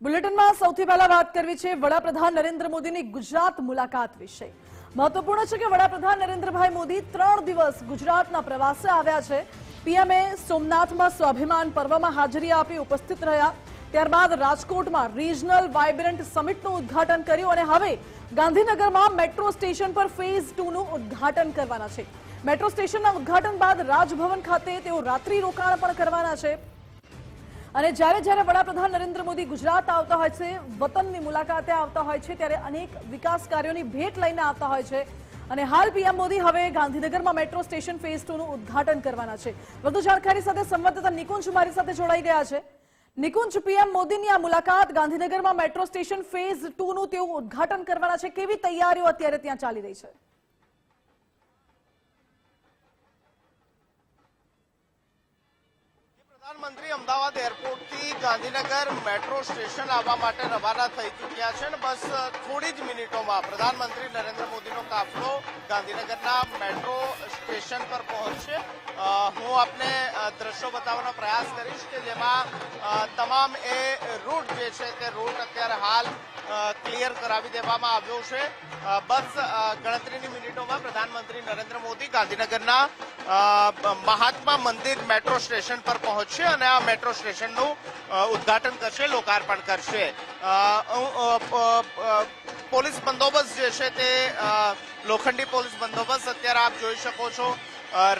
બુલેટિનમાં સૌથી પહેલા વાત કરવી છે વડાપ્રધાન નરેન્દ્ર મોદીની ગુજરાત મુલાકાત વિશે। મહત્વપૂર્ણ છે કે વડાપ્રધાન નરેન્દ્રભાઈ મોદી 3 દિવસ ગુજરાતના પ્રવાસે આવ્યા છે। પીએમએ સોમનાથમાં સ્વાભિમાન પર્વમાં હાજરી આપી ઉપસ્થિત રહ્યા। ત્યારબાદ રાજકોટમાં રિજનલ વાઇબ્રન્ટ સમિટનું ઉદ્ઘાટન કર્યું અને હવે ગાંધીનગરમાં મેટ્રો સ્ટેશન પર ફેઝ 2 નું ઉદ્ઘાટન કરવાના છે। મેટ્રો સ્ટેશનના ઉદ્ઘાટન બાદ રાજભવન ખાતે તેઓ રાત્રિ રોકાણ પણ કરવાના છે। અને જ્યારે જ્યારે વડાપ્રધાન નરેન્દ્ર મોદી ગુજરાત આવતા હોય છે, વતનની મુલાકાતે આવતા હોય છે, ત્યારે અનેક વિકાસ કાર્યોની ભેટ લઈને આવતા હોય છે। અને હાલ પીએમ મોદી હવે ગાંધીનગરમાં મેટ્રો સ્ટેશન ફેઝ 2 નું ઉદ્ઘાટન કરવાના છે। વધુ જાણકારી સાથે સંવાદદાતા નિકુંજ મારી સાથે જોડાઈ ગયા છે। નિકુંજ, પીએમ મોદીની આ મુલાકાત ગાંધીનગરમાં મેટ્રો સ્ટેશન ફેઝ 2 નું તેઓ ઉદ્ઘાટન કરવાના છે, કેવી તૈયારીઓ અત્યારે ત્યાં ચાલી રહી છે? પ્રધાનમંત્રી અમદાવાદ એરપોર્ટથી ગાંધીનગર મેટ્રો સ્ટેશન આવવા માટે રવાના થઈ ચૂક્યા છે અને બસ થોડી જ મિનિટોમાં પ્રધાનમંત્રી નરેન્દ્ર મોદીનો કાફલો ગાંધીનગરના મેટ્રો સ્ટેશન પર પહોંચશે। હું આપને દ્રશ્યો બતાવવાનો પ્રયાસ કરીશ કે જેમાં તમામ એ રૂટ જે છે તે રૂટ અત્યારે હાલ ક્લિયર કરાવી દેવામાં આવ્યો છે। બસ ગણતરીની મિનિટોમાં પ્રધાનમંત્રી નરેન્દ્ર મોદી ગાંધીનગરના મહાત્મા મંદિર મેટ્રો સ્ટેશન પર પહોંચશે અને આ મેટ્રો સ્ટેશનનું ઉદ્ઘાટન કરશે, લોકાર્પણ કરશે। પોલીસ બંદોબસ્ત જે છે તે લોખંડી પોલીસ બંદોબસ્ત અત્યારે આપ જોઈ શકો છો।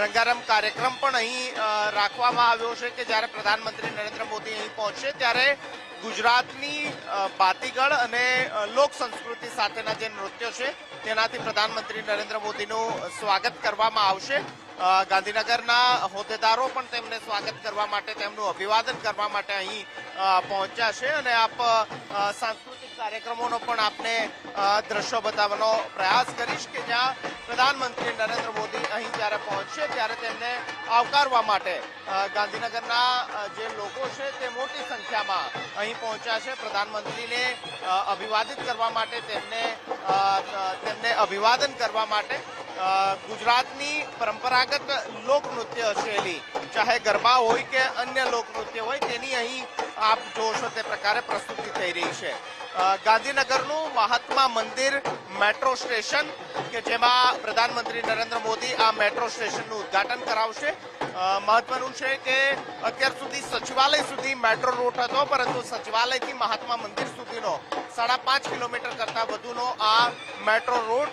રંગારંગ કાર્યક્રમ પણ અહીં રાખવામાં આવ્યો છે કે જ્યારે પ્રધાનમંત્રી નરેન્દ્ર મોદી અહીં પહોંચશે ત્યારે ગુજરાતની બાતીગળ અને લોક સંસ્કૃતિ સાથેના જે નૃત્યો છે તેનાથી પ્રધાનમંત્રી નરેન્દ્ર મોદીનું સ્વાગત કરવામાં આવશે। ગાંધીનગરના હોદ્દેદારો પણ તેમને સ્વાગત કરવા માટે, તેમનું અભિવાદન કરવા માટે અહીં પહોંચ્યા છે અને આપ સાંસ્કૃતિક કાર્યક્રમોનો પણ આપને દ્રશ્યો બતાવવાનો પ્રયાસ કરીશ કે જ્યાં પ્રધાનમંત્રી નરેન્દ્ર મોદી અહીં જ્યારે પહોંચશે ત્યારે તેમને આવકારવા માટે ગાંધીનગરના જે લોકો છે તે મોટી સંખ્યામાં અહીં પહોંચ્યા છે। પ્રધાનમંત્રીને અભિવાદિત કરવા માટે, તેમને અભિવાદન કરવા માટે ગુજરાતની પરંપરાગત લોકનૃત્ય શૈલી, ચાહે ગરબા હોય કે અન્ય લોકનૃત્ય હોય, તેની અહીં આપ જોશો તે પ્રકારે પ્રસ્તુતિ થઈ રહી છે। ગાંધીનગરનું મહાત્મા મંદિર મેટ્રો સ્ટેશન કે જેમાં પ્રધાનમંત્રી નરેન્દ્ર મોદી આ મેટ્રો સ્ટેશનનું ઉદ્ઘાટન કરાવશે। મહત્વનું છે કે અત્યાર સુધી સચિવાલય સુધી મેટ્રો રૂટ હતો, પરંતુ સચિવાલયથી મહાત્મા મંદિર સુધીનો 5.5 કિલોમીટર કરતા વધુનો આ મેટ્રો રૂટ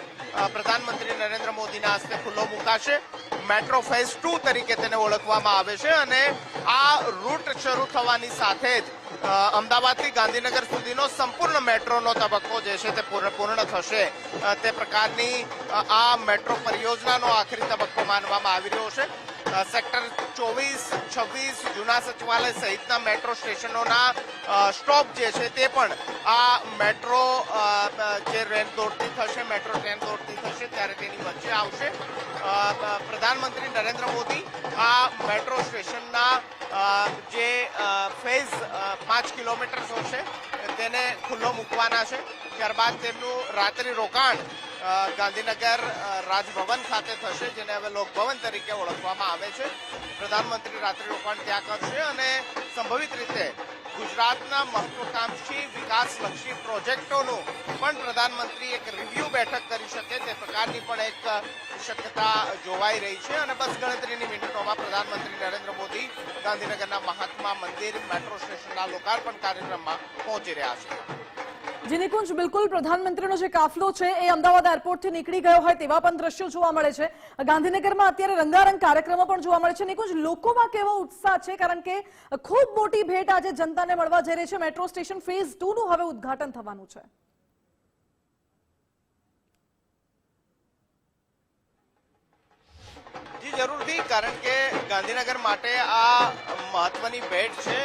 પ્રધાનમંત્રી નરેન્દ્ર મોદીના હસ્તે ખુલ્લો મુકાશે। મેટ્રો ફેઝ 2 તરીકે તેને ઓળખવામાં આવે છે અને આ રૂટ શરૂ થવાની સાથે જ અમદાવાદથી ગાંધીનગર સુધીનો સંપૂર્ણ મેટ્રોનો તબક્કો જે છે તે પૂર્ણ થશે। તે પ્રકારની આ મેટ્રો પરિયોજનાનો આખરી તબક્કો માનવામાં આવી રહ્યો છે। સેક્ટર 24, 26 જૂના સચિવાલય સહિતના મેટ્રો સ્ટેશનોના સ્ટોપ જે છે તે પણ આ મેટ્રો જે રેલ દોડતી થશે, મેટ્રો ટ્રેન દોડતી થશે ત્યારે તેની વચ્ચે આવશે। પ્રધાનમંત્રી નરેન્દ્ર મોદી આ મેટ્રો સ્ટેશનના જે ફેઝ 5 કિલોમીટર છે તેને ખુલ્લો મૂકવાના છે। ત્યારબાદ તેમનું રાત્રિ રોકાણ ગાંધીનગર રાજભવન ખાતે થશે, જેને હવે લોકભવન તરીકે ઓળખવામાં આવે છે। પ્રધાનમંત્રી રાત્રિ રોકાણ ત્યાં કરશે અને સંભવિત રીતે ગુજરાતના મહત્વાકાંક્ષી વિકાસલક્ષી પ્રોજેક્ટોનું પણ પ્રધાનમંત્રી એક રિવ્યુ બેઠક કરી શકે તે પ્રકારની પણ એક શક્યતા જોવાઈ રહી છે। અને બસ ગણતરીની મિનિટોમાં પ્રધાનમંત્રી નરેન્દ્ર મોદી ગાંધીનગરના મહાત્મા મંદિર મેટ્રો સ્ટેશનના લોકાર્પણ કાર્યક્રમમાં પહોંચી રહ્યા છે। જી નિકુંજ, બિલકુલ પ્રધાનમંત્રીનો જે કાફલો છે એ અમદાવાદ એરપોર્ટથી નીકળી ગયો હોય તેવા પણ દ્રશ્યો જોવા મળે છે। ગાંધીનગરમાં અત્યારે રંગારંગ કાર્યક્રમો પણ જોવા મળે છે। નિકુંજ, લોકોમાં કેવો ઉત્સાહ છે, કારણ કે ખૂબ મોટી ભેટ આજે જનતાને મળવા જઈ રહી છે। મેટ્રો સ્ટેશન ફેઝ 2 નું હવે ઉદ્ઘાટન થવાનું છે। જી જરૂરથી, કારણ કે ગાંધીનગર માટે આ મહત્વની ભેટ છે।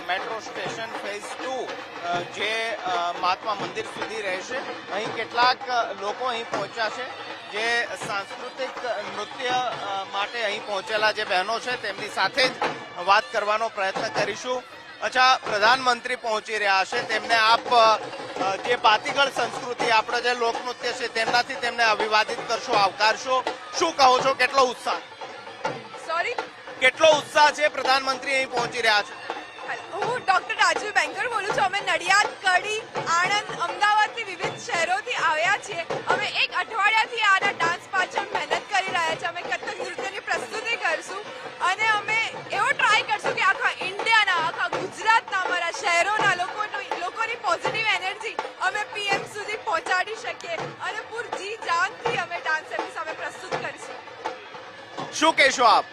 મેટ્રો સ્ટેશન ફેઝ 2 જે મહાત્મા મંદિર સુધી રહેશે। અહીં કેટલાક લોકો અહીં પહોંચ્યા છે જે સાંસ્કૃતિક નૃત્ય માટે અહીં પહોંચેલા જે બહેનો છે તેમની સાથે જ વાત કરવાનો પ્રયત્ન કરીશું। અચ્છા, પ્રધાનમંત્રી પહોંચી રહ્યા છે, તેમને આપ જે બાતીગળ સંસ્કૃતિ, આપણો જે લોકનૃત્ય છે તેમનાથી તેમને અભિવાદિત કરશો, આવકારશો, શું કહો છો? કેટલો ઉત્સાહ? સોરી, કેટલો ઉત્સાહ છે? પ્રધાનમંત્રી અહીં પહોંચી રહ્યા છે। હું ડોક્ટર રાજુ બેંકર બોલું છું. અમે નડિયાદ, કડી, આણંદ, અમદાવાદથી વિવિધ શહેરોથી આવ્યા છીએ. અમે એક અઠવાડિયાથી આના ડાન્સ પાછળ મહેનત કરી રહ્યા છીએ. અમે કથક નૃત્યની પ્રસ્તુતિ કરશું અને અમે એવો ટ્રાય કરશું કે આખા ઇન્ડિયાના, આખા ગુજરાતના, અમારા શહેરોના લોકોની પોઝિટિવ એનર્જી અમે પીએમ સુધી પહોંચાડી શકીએ અને પૂર જી જાનથી અમે ડાન્સ એમની સામે પ્રસ્તુત કરીશું. શું કહેશો આપ?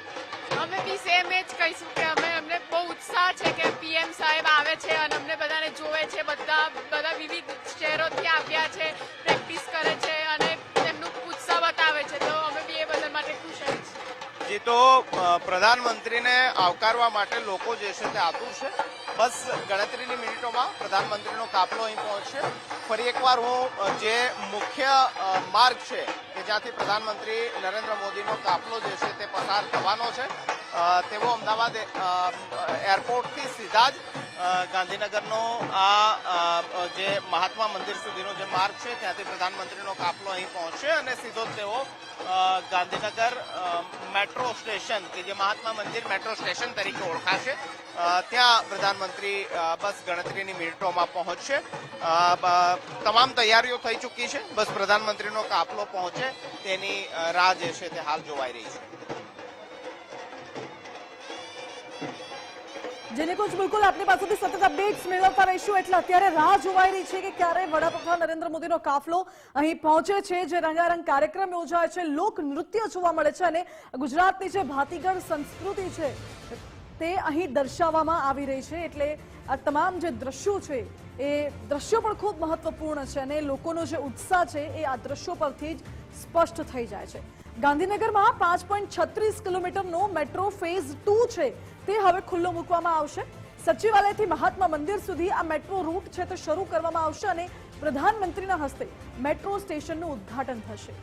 અમે બી સેમ એ જ કહીશું કે અમને બહુ ઉત્સાહ છે કે પીએમ સાહેબ આવે છે અને અમને બધાને જોવે છે. બધા વિવિધ શહેરોથી આવ્યા છે, પ્રેક્ટિસ કરે છે અને તેમનું ઉત્સાહ બતાવે છે. તો અમે બી એ બધા માટે ખુશ છીએ. જી, તો પ્રધાનમંત્રીને આવકારવા માટે લોકો જે છે તે આતુર છે. બસ ગણતરીની મિનિટોમાં પ્રધાનમંત્રીનો કાફલો અહીં પહોંચશે. ફરી એકવાર હું જે મુખ્ય માર્ગ છે કે જ્યાંથી પ્રધાનમંત્રી નરેન્દ્ર મોદીનો કાફલો જે છે તે પસાર થવાનો છે, તેવો અમદાવાદ એરપોર્ટથી સીધા જ ગાંધીનગરનો આ જે મહાત્મા મંદિર સુધીનો જે માર્ગ છે ત્યાંથી પ્રધાનમંત્રીનો કાફલો અહીં પહોંચશે અને સીધો જ તેઓ ગાંધીનગર મેટ્રો સ્ટેશન કે જે મહાત્મા મંદિર મેટ્રો સ્ટેશન તરીકે ઓળખાશે ત્યાં પ્રધાનમંત્રી બસ ગણતરીની મિનિટોમાં પહોંચશે. તમામ તૈયારીઓ થઈ ચૂકી છે. બસ પ્રધાનમંત્રીનો કાફલો પહોંચે તેની રાહ જે છે તે હાલ જોવાઈ રહી છે. જેને કુછ બિલકુલ આપની પાસેથી સતત અપડેટ્સ મેળવતા રહીશું. એટલે અત્યારે રાહ જોવાઈ રહી છે કે ક્યારે વડાપ્રધાન નરેન્દ્ર મોદીનો કાફલો અહીં પહોંચે છે. જે રંગારંગ કાર્યક્રમ યોજાય છે, લોક નૃત્ય જોવા મળે છે અને ગુજરાતની જે ભાતીગળ સંસ્કૃતિ છે તે અહીં દર્શાવવામાં આવી રહી છે. એટલે આ તમામ જે દ્રશ્યો છે એ દ્રશ્યો પણ ખૂબ મહત્વપૂર્ણ છે અને લોકોનો જે ઉત્સાહ છે એ આ દ્રશ્યો પરથી જ સ્પષ્ટ થઈ જાય છે. ગાંધીનગરમાં 5.36 કિલોમીટરનો મેટ્રો ફેઝ 2 છે તે હવે ખુલ્લો મૂકવામાં આવશે. સચિવાલયથી મહાત્મા મંદિર સુધી આ મેટ્રો રૂટ છે તે શરૂ કરવામાં આવશે અને પ્રધાનમંત્રીના હસ્તે મેટ્રો સ્ટેશનનું ઉદ્ઘાટન થશે.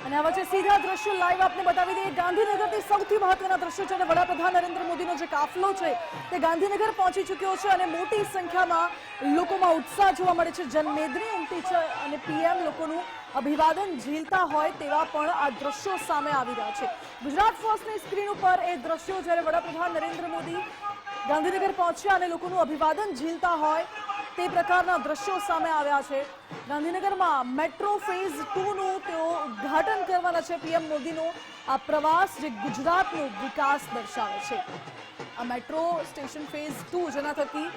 અને આ વચ્ચે સીધા દ્રશ્યો લાઈવ આપને બતાવી દઈએ. ગાંધીનગરથી સૌથી મહત્વના દ્રશ્યો છે અને વડાપ્રધાન નરેન્દ્ર મોદીનો જે કાફલો છે તે ગાંધીનગર પહોંચી ચૂક્યો છે અને મોટી સંખ્યામાં લોકોમાં ઉત્સાહ જોવા મળે છે. જનમેદની ઉમટી છે અને પીએમ લોકોનું અભિવાદન ઝીલતા હોય તેવા પણ આ દ્રશ્યો સામે આવી રહ્યા છે. ગુજરાત ફર્સ્ટની સ્ક્રીન ઉપર એ દ્રશ્યો જ્યારે વડાપ્રધાન નરેન્દ્ર મોદી ગાંધીનગર પહોંચ્યા અને લોકોનું અભિવાદન ઝીલતા હોય તે પ્રકારના દ્રશ્યો સામે આવ્યા છે. ગાંધીનગરમાં મેટ્રો ફેઝ 2નું તેઓ ઉદ્ઘાટન કરવાના છે. પીએમ મોદીનો આ પ્રવાસ જે ગુજરાતનો વિકાસ દર્શાવે છે. આ મેટ્રો સ્ટેશન ફેઝ 2 જેના થકી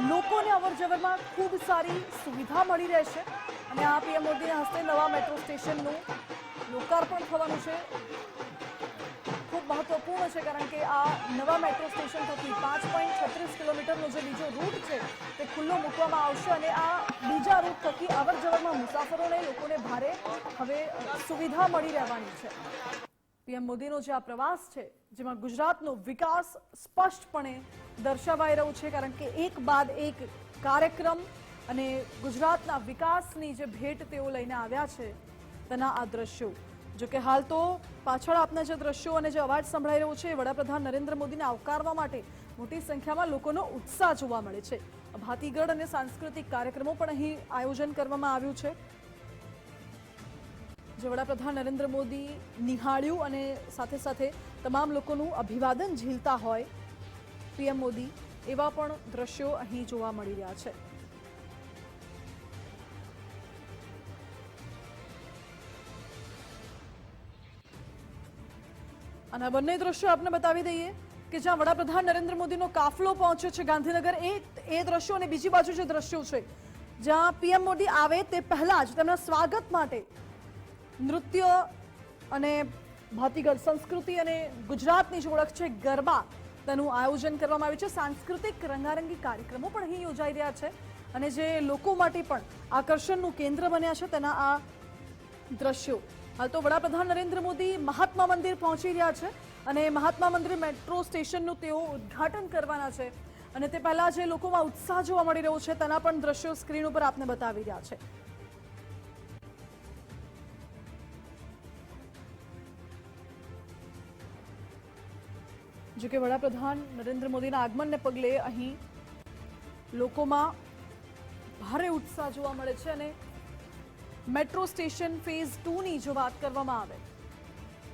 લોકોને અવરજવરમાં ખૂબ સારી સુવિધા મળી રહેશે અને આ પીએમ મોદીના હસ્તે નવા મેટ્રો સ્ટેશનનું લોકાર્પણ થવાનું છે. ખૂબ મહત્વપૂર્ણ છે કારણ કે આ નવા મેટ્રો સ્ટેશન થકી 5.36 કિલોમીટરનો જે બીજો રૂટ છે તે ખુલ્લો મૂકવામાં આવશે અને આ બીજા રૂટ થકી અવરજવરમાં મુસાફરોને લોકોને ભારે હવે સુવિધા મળી રહેવાની છે. પીએમ મોદીનો જે આ પ્રવાસ છે જેમાં ગુજરાતનો વિકાસ સ્પષ્ટપણે દર્શાવાઈ રહ્યું છે કારણ કે એક બાદ એક કાર્યક્રમ અને ગુજરાતના વિકાસની જે ભેટ તેઓ લઈને આવ્યા છે તેના આ દ્રશ્યો. જો કે હાલ તો પાછળ આપના જે દ્રશ્યો અને જે અવાજ સંભળાઈ રહ્યો છે વડાપ્રધાન નરેન્દ્ર મોદીને આવકારવા માટે મોટી સંખ્યામાં લોકોનો ઉત્સાહ જોવા મળે છે. ભાતીગળ અને સાંસ્કૃતિક કાર્યક્રમો પણ અહીં આયોજન કરવામાં આવ્યું છે જે વડાપ્રધાન નરેન્દ્ર મોદી નિહાળ્યું અને સાથે સાથે તમામ લોકોનું અભિવાદન ઝીલતા હોય પીએમ મોદી એવા પણ દ્રશ્યો અહીં જોવા મળી રહ્યા છે. અને આ બંને દ્રશ્યો આપને બતાવી દઈએ કે જ્યાં વડાપ્રધાન નરેન્દ્ર મોદીનો કાફલો પહોંચ્યો છે ગાંધીનગર એ દ્રશ્યો અને બીજી બાજુ જે દ્રશ્યો છે જ્યાં પીએમ મોદી આવે તે પહેલા જ તેમના સ્વાગત માટે નૃત્ય અને ભાતીગળ સંસ્કૃતિ અને ગુજરાતની જે ઓળખ છે ગરબા તેનું આયોજન કરવામાં આવ્યું છે. સાંસ્કૃતિક રંગારંગી કાર્યક્રમો પણ અહીં યોજાઈ રહ્યા છે અને જે લોકો માટે પણ આકર્ષણનું કેન્દ્ર બન્યા છે તેના આ દ્રશ્યો. હાલ તો વડાપ્રધાન નરેન્દ્ર મોદી મહાત્મા મંદિર પહોંચી રહ્યા છે અને મહાત્મા મંદિર મેટ્રો સ્ટેશનનું તેઓ ઉદ્ઘાટન કરવાના છે અને તે પહેલા જે લોકોમાં ઉત્સાહ જોવા મળી રહ્યો છે તેના પણ દ્રશ્યો સ્ક્રીન ઉપર આપને બતાવી રહ્યા છે. જો કે વડાપ્રધાન નરેન્દ્ર મોદીના આગમનને પગલે અહીં લોકોમાં ભારે ઉત્સાહ જોવા મળે છે અને મેટ્રો સ્ટેશન ફેઝ 2 ની જો વાત કરવામાં આવે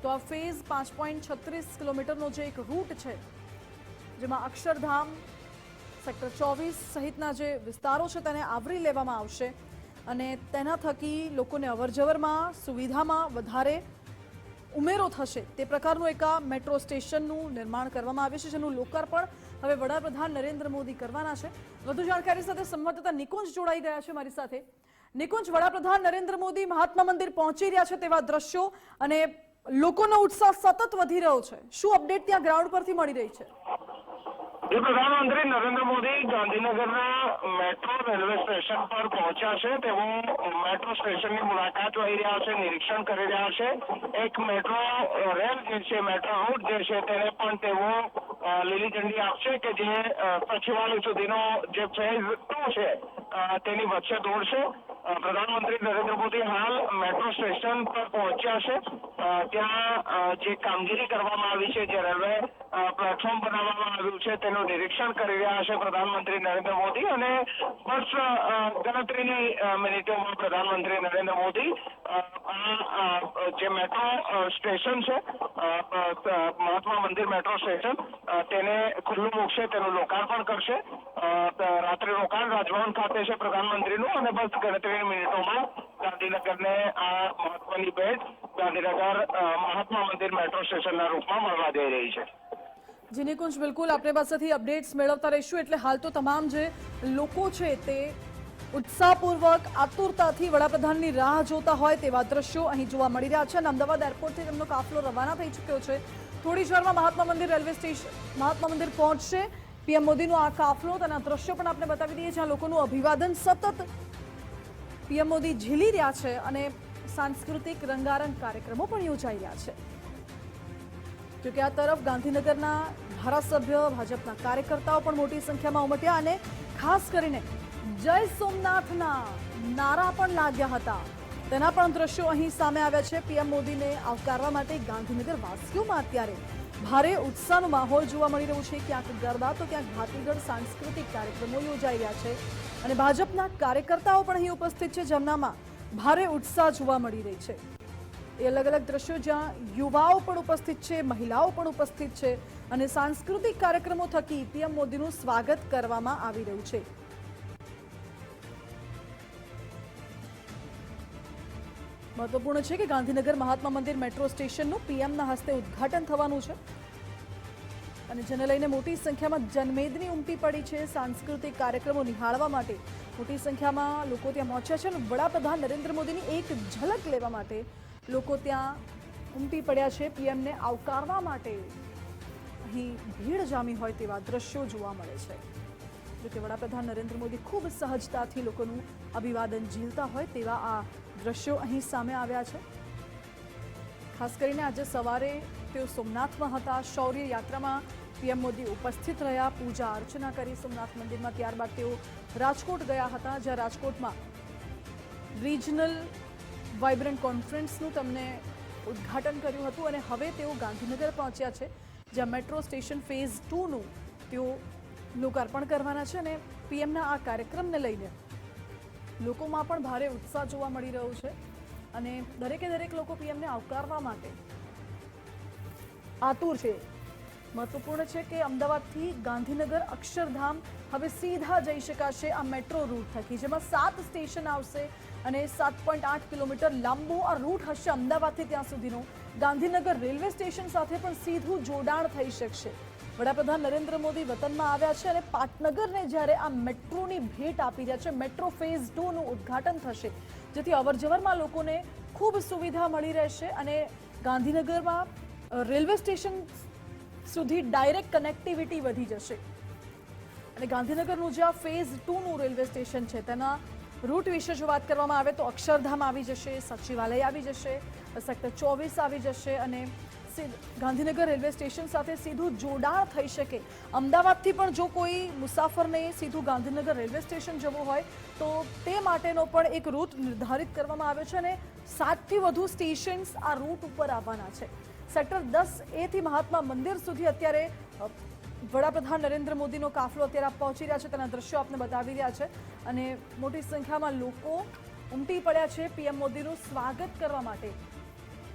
તો આ ફેઝ 5.36 કિલોમીટરનો જે એક રૂટ છે, જેમાં અક્ષરધામ, સેક્ટર 24 સહિતના જે વિસ્તારો છે તેને આવરી લેવામાં આવશે અને તેના થકી લોકોને અવરજવરમાં સુવિધામાં વધારે ઉમેરો થશે તે પ્રકારનું એક આ મેટ્રો સ્ટેશનનું નિર્માણ કરવામાં આવ્યું છે, જેનું લોકાર્પણ હવે વડાપ્રધાન નરેન્દ્ર મોદી કરવાના છે. વધુ જાણકારી સાથે સંવાદદાતા નિકુંજ જોડાઈ ગયા છે મારી સાથે. નિકુંજ, વડાપ્રધાન નરેન્દ્ર મોદી મહાત્મા મંદિર પહોંચી રહ્યા છે તેવા દ્રશ્યો અને લોકોનો ઉત્સાહ સતત વધી રહ્યો છે. શું અપડેટ ત્યાં ગ્રાઉન્ડ પરથી મળી રહી છે? પ્રધાનમંત્રી નરેન્દ્ર મોદી ગાંધીનગરના મેટ્રો રેલવે સ્ટેશન પર પહોંચ્યા છે. તેઓ મેટ્રો સ્ટેશનની મુલાકાત લઈ રહ્યા છે, નિરીક્ષણ કરી રહ્યા છે. એક મેટ્રો રેલ જે છે, મેટ્રો રૂટ જે છે તેને પણ તેઓ લીલી ઝંડી આપશે કે જે સચિવાલય સુધીનો જે ફેઝ 2 છે તેની વચ્ચે દોડશે. પ્રધાનમંત્રી નરેન્દ્ર મોદી હાલ મેટ્રો સ્ટેશન પર પહોંચ્યા છે. ત્યાં જે કામગીરી કરવામાં આવી છે, જે રેલવે પ્લેટફોર્મ બનાવવામાં આવ્યું છે તેનું નિરીક્ષણ કરી રહ્યા છે પ્રધાનમંત્રી નરેન્દ્ર મોદી અને બસ ગણતરીની મિનિટોમાં પ્રધાનમંત્રી નરેન્દ્ર મોદી જે મેટ્રો સ્ટેશન છે, મહાત્મા મંદિર મેટ્રો સ્ટેશન, તેને ખુલ્લું મૂકશે, તેનું લોકાર્પણ કરશે. રાત્રે રોકાણ રાજભવન ખાતે છે પ્રધાનમંત્રીનું અને બસ ગણતરીની મિનિટોમાં ગાંધીનગરને આ મહત્વની ભેટ ગાંધીનગર મહાત્મા મંદિર મેટ્રો સ્ટેશનના રૂપમાં મળવા જઈ રહી છે. જી નિકુંજ, બિલકુલ આપણે પાસેથી અપડેટ્સ મેળવતા રહીશું. એટલે હાલ તો તમામ જે લોકો છે તે ઉત્સાહપૂર્વક આતુરતાથી વડાપ્રધાનની રાહ જોતા હોય તેવા દ્રશ્યો અહીં જોવા મળી રહ્યા છે અને અમદાવાદ એરપોર્ટથી તેમનો કાફલો રવાના થઈ ચૂક્યો છે. થોડી જ વારમાં મહાત્મા મંદિર રેલવે સ્ટેશન મહાત્મા મંદિર પહોંચશે પીએમ મોદીનો આ કાફલો. તેના દ્રશ્યો પણ આપણે બતાવી દઈએ જ્યાં લોકોનું અભિવાદન સતત પીએમ મોદી ઝીલી રહ્યા છે અને સાંસ્કૃતિક રંગારંગ કાર્યક્રમો પણ યોજાઈ રહ્યા છે. જોકે આ તરફ ગાંધીનગરના ધારાસભ્ય, ભાજપના કાર્યકર્તાઓ પણ મોટી સંખ્યામાં ઉમટ્યા અને ખાસ કરીને જય સોમનાથના નારા પણ લાગ્યા હતા. તેના પણ દ્રશ્યો અહીં સામે આવ્યા છે. પીએમ મોદીને આવકારવા માટે ગાંધીનગર વાસીઓમાં અત્યારે ભારે ઉત્સાહનો માહોલ જોવા મળી રહ્યો છે. ક્યાંક ગરબા તો ક્યાંક ભાતીગળ સાંસ્કૃતિક કાર્યક્રમો યોજાઈ રહ્યા છે અને ભાજપના કાર્યકર્તાઓ પણ અહીં ઉપસ્થિત છે, જેમનામાં ભારે ઉત્સાહ જોવા મળી રહી છે. એ અલગ અલગ દ્રશ્યો જ્યાં યુવાઓ પણ ઉપસ્થિત છે, મહિલાઓ પણ ઉપસ્થિત છે અને સાંસ્કૃતિક કાર્યક્રમો થકી પીએમ મોદીનું સ્વાગત કરવામાં આવી રહ્યું છે. મહત્વપૂર્ણ છે કે ગાંધીનગર મહાત્મા મંદિર મેટ્રો સ્ટેશનનું પીએમના હસ્તે ઉદ્ઘાટન થવાનું છે અને જેને લઈને મોટી સંખ્યામાં જનમેદની ઉમટી પડી છે. સાંસ્કૃતિક કાર્યક્રમો નિહાળવા માટે મોટી સંખ્યામાં લોકો ત્યાં પહોંચ્યા છે અને વડાપ્રધાન નરેન્દ્ર મોદીની એક ઝલક લેવા માટે લોકો ત્યાં ઉમટી પડ્યા છે. પીએમને આવકારવા માટે અહીં ભીડ જામી હોય તેવા દ્રશ્યો જોવા મળે છે. જોકે વડાપ્રધાન નરેન્દ્ર મોદી ખૂબ સહજતાથી લોકોનું અભિવાદન ઝીલતા હોય તેવા આ દ્રશ્યો અહીં સામે આવ્યા છે. ખાસ કરીને આજે સવારે તેઓ સોમનાથમાં હતા. શૌર્ય યાત્રામાં પીએમ મોદી ઉપસ્થિત રહ્યા, પૂજા અર્ચના કરી સોમનાથ મંદિરમાં. ત્યારબાદ તેઓ રાજકોટ ગયા હતા, જ્યાં રાજકોટમાં રિજનલ વાઇબ્રન્ટ કોન્ફરન્સનું તેમને ઉદ્ઘાટન કર્યું હતું અને હવે તેઓ ગાંધીનગર પહોંચ્યા છે, જ્યાં મેટ્રો સ્ટેશન ફેઝ 2નું તેઓ લોકાર્પણ કરવાના છે અને પીએમના આ કાર્યક્રમને લઈને લોકોમાં પણ ભારે ઉત્સાહ જોવા મળી રહ્યો છે અને દરેકે દરેક લોકો પીએમને આવકારવા માટે આતુર છે. મહત્વપૂર્ણ છે કે અમદાવાદથી ગાંધીનગર અક્ષરધામ હવે સીધા જઈ શકાશે આ મેટ્રો રૂટ થકી, જેમાં 7 સ્ટેશન આવશે અને 7.8 કિલોમીટર લાંબો આ રૂટ હશે અમદાવાદથી ત્યાં સુધીનો. ગાંધીનગર રેલવે સ્ટેશન સાથે પણ સીધું જોડાણ થઈ શકશે. વડાપ્રધાન નરેન્દ્ર મોદી વતનમાં આવ્યા છે અને પાટનગરને જ્યારે આ મેટ્રોની ભેટ આપી રહ્યા છે, મેટ્રો ફેઝ 2નું ઉદ્ઘાટન થશે, જેથી અવરજવરમાં લોકોને ખૂબ સુવિધા મળી રહેશે અને ગાંધીનગરમાં રેલવે સ્ટેશન સુધી ડાયરેક્ટ કનેક્ટિવિટી વધી જશે. અને ગાંધીનગરનું જે આ ફેઝ 2નું રેલવે સ્ટેશન છે તેના રૂટ વિશે જો વાત કરવામાં આવે તો અક્ષરધામ આવી જશે, સચિવાલય આવી જશે, સેક્ટર 24 આવી જશે અને ગાંધીનગર રેલવે સ્ટેશન સાથે સીધું જોડાણ થઈ શકે. અમદાવાદથી પણ જો કોઈ મુસાફરને સીધું ગાંધીનગર રેલવે સ્ટેશન જવું હોય તો તે માટેનો પણ એક રૂટ નિર્ધારિત કરવામાં આવ્યો છે અને 7થી વધુ સ્ટેશન્સ આ રૂટ ઉપર આવવાના છે. સેક્ટર 10A થી મહાત્મા મંદિર સુધી અત્યારે વડાપ્રધાન નરેન્દ્ર મોદીનો કાફલો અત્યારે પહોંચી રહ્યા છે. તેના દ્રશ્યો આપને બતાવી રહ્યા છે અને મોટી સંખ્યામાં લોકો ઉમટી પડ્યા છે પીએમ મોદીનું સ્વાગત કરવા માટે।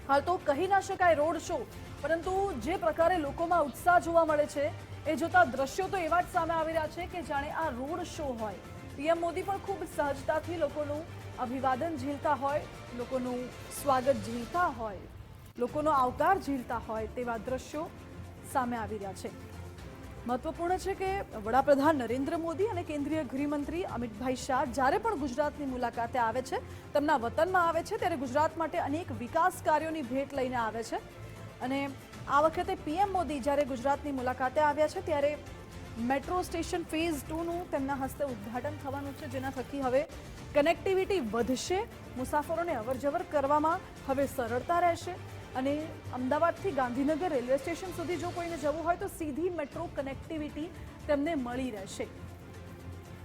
હાલ તો કહી ના શકાય રોડ શો, પરંતુ જે પ્રકારે લોકોમાં ઉત્સાહ જોવા મળે છે એ જોતા દ્રશ્યો તો એવા જ સામે આવી રહ્યા છે કે જાણે આ રોડ શો હોય। પીએમ મોદી પણ ખૂબ સહજતાથી લોકોનું અભિવાદન ઝીલતા હોય, લોકોનું સ્વાગત ઝીલતા હોય, લોકોનો આવકાર ઝીલતા હોય તેવા દ્રશ્યો સામે આવી રહ્યા છે। મહત્વપૂર્ણ છે કે વડાપ્રધાન નરેન્દ્ર મોદી અને કેન્દ્રીય ગૃહમંત્રી અમિતભાઈ શાહ જ્યારે પણ ગુજરાતની મુલાકાતે આવે છે, તેમના વતનમાં આવે છે, ત્યારે ગુજરાત માટે અનેક વિકાસ કાર્યોની ભેટ લઈને આવે છે। અને આ વખતે પીએમ મોદી જ્યારે ગુજરાતની મુલાકાતે આવ્યા છે ત્યારે મેટ્રો સ્ટેશન ફેઝ 2નું તેમના હસ્તે ઉદ્ઘાટન થવાનું છે, જેના થકી હવે કનેક્ટિવિટી વધશે, મુસાફરોને અવરજવર કરવામાં હવે સરળતા રહેશે અને અમદાવાદથી ગાંધીનગર રેલવે સ્ટેશન સુધી જો કોઈને જવું હોય તો સીધી મેટ્રો કનેક્ટિવિટી તેમને મળી રહેશે।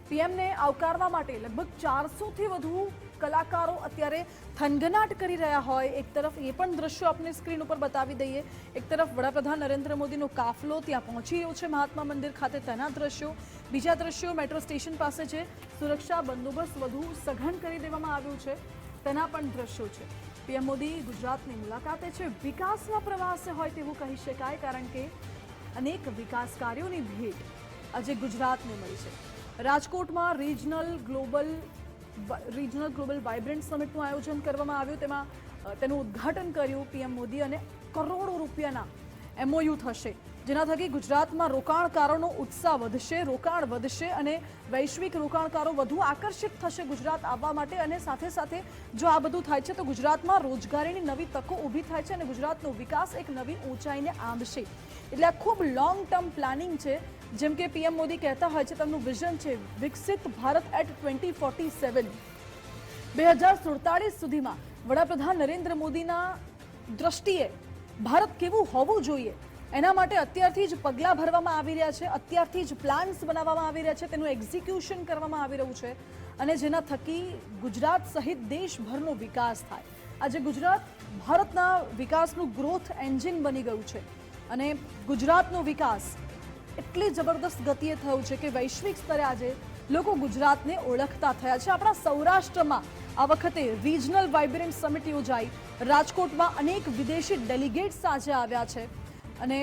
પીએમને આવકારવા માટે લગભગ 400થી વધુ કલાકારો અત્યારે થનગનાટ કરી રહ્યા હોય। એક તરફ એ પણ દ્રશ્યો આપણે સ્ક્રીન ઉપર બતાવી દઈએ, એક તરફ વડાપ્રધાન નરેન્દ્ર મોદીનો કાફલો ત્યાં પહોંચી રહ્યો છે મહાત્મા મંદિર ખાતે, તેના દ્રશ્યો, બીજા દ્રશ્યો મેટ્રો સ્ટેશન પાસે છે, સુરક્ષા બંદોબસ્ત વધુ સઘન કરી દેવામાં આવ્યું છે, તેના પણ દ્રશ્યો છે। પીએમ મોદી ગુજરાતની મુલાકાતે છે, વિકાસના પ્રવાસે હોય તેવું કહી શકાય, કારણ કે અનેક વિકાસ કાર્યોની ભેટ આજે ગુજરાતને મળી છે। રાજકોટમાં રિજનલ ગ્લોબલ વાઇબ્રન્ટ સમિટનું આયોજન કરવામાં આવ્યું, તેમાં તેનું ઉદ્ઘાટન કર્યું પીએમ મોદી અને કરોડો રૂપિયાના MOU થશે, જેના થકી ગુજરાતમાં રોકાણકારોનો ઉત્સાહ વધશે, રોકાણ વધશે અને વૈશ્વિક રોકાણકારો વધુ આકર્ષિત થશે ગુજરાત આવવા માટે। અને સાથે સાથે જો આ બધું થાય છે તો ગુજરાતમાં રોજગારીની નવી તકો ઊભી થાય છે અને ગુજરાતનો વિકાસ એક નવી ઊંચાઈને આંબશે। એટલે આ ખૂબ લોંગ ટર્મ પ્લાનિંગ છે। જેમ કે પીએમ મોદી કહેતા હોય છે, તેમનું વિઝન છે વિકસિત ભારત એટ 2047। 2047 સુધીમાં વડાપ્રધાન નરેન્દ્ર મોદીના દ્રષ્ટિએ ભારત કેવું હોવું જોઈએ એના માટે અત્યારથી જ પગલાં ભરવામાં આવી રહ્યા છે, અત્યારથી જ પ્લાન્સ બનાવવામાં આવી રહ્યા છે, તેનું એક્ઝિક્યુશન કરવામાં આવી રહ્યું છે અને જેના થકી ગુજરાત સહિત દેશભરનો વિકાસ થાય। આજે ગુજરાત ભારતના વિકાસનું ગ્રોથ એન્જિન બની ગયું છે અને ગુજરાતનો વિકાસ એટલી જબરદસ્ત ગતિએ થયું છે કે વૈશ્વિક સ્તરે આજે લોકો ગુજરાતને ઓળખતા થયા છે। આપણા સૌરાષ્ટ્રમાં આ વખતે રિજનલ વાઇબ્રન્ટ સમિટ યોજાઈ, રાજકોટમાં અનેક વિદેશી ડેલિગેટ્સ આજે આવ્યા છે અને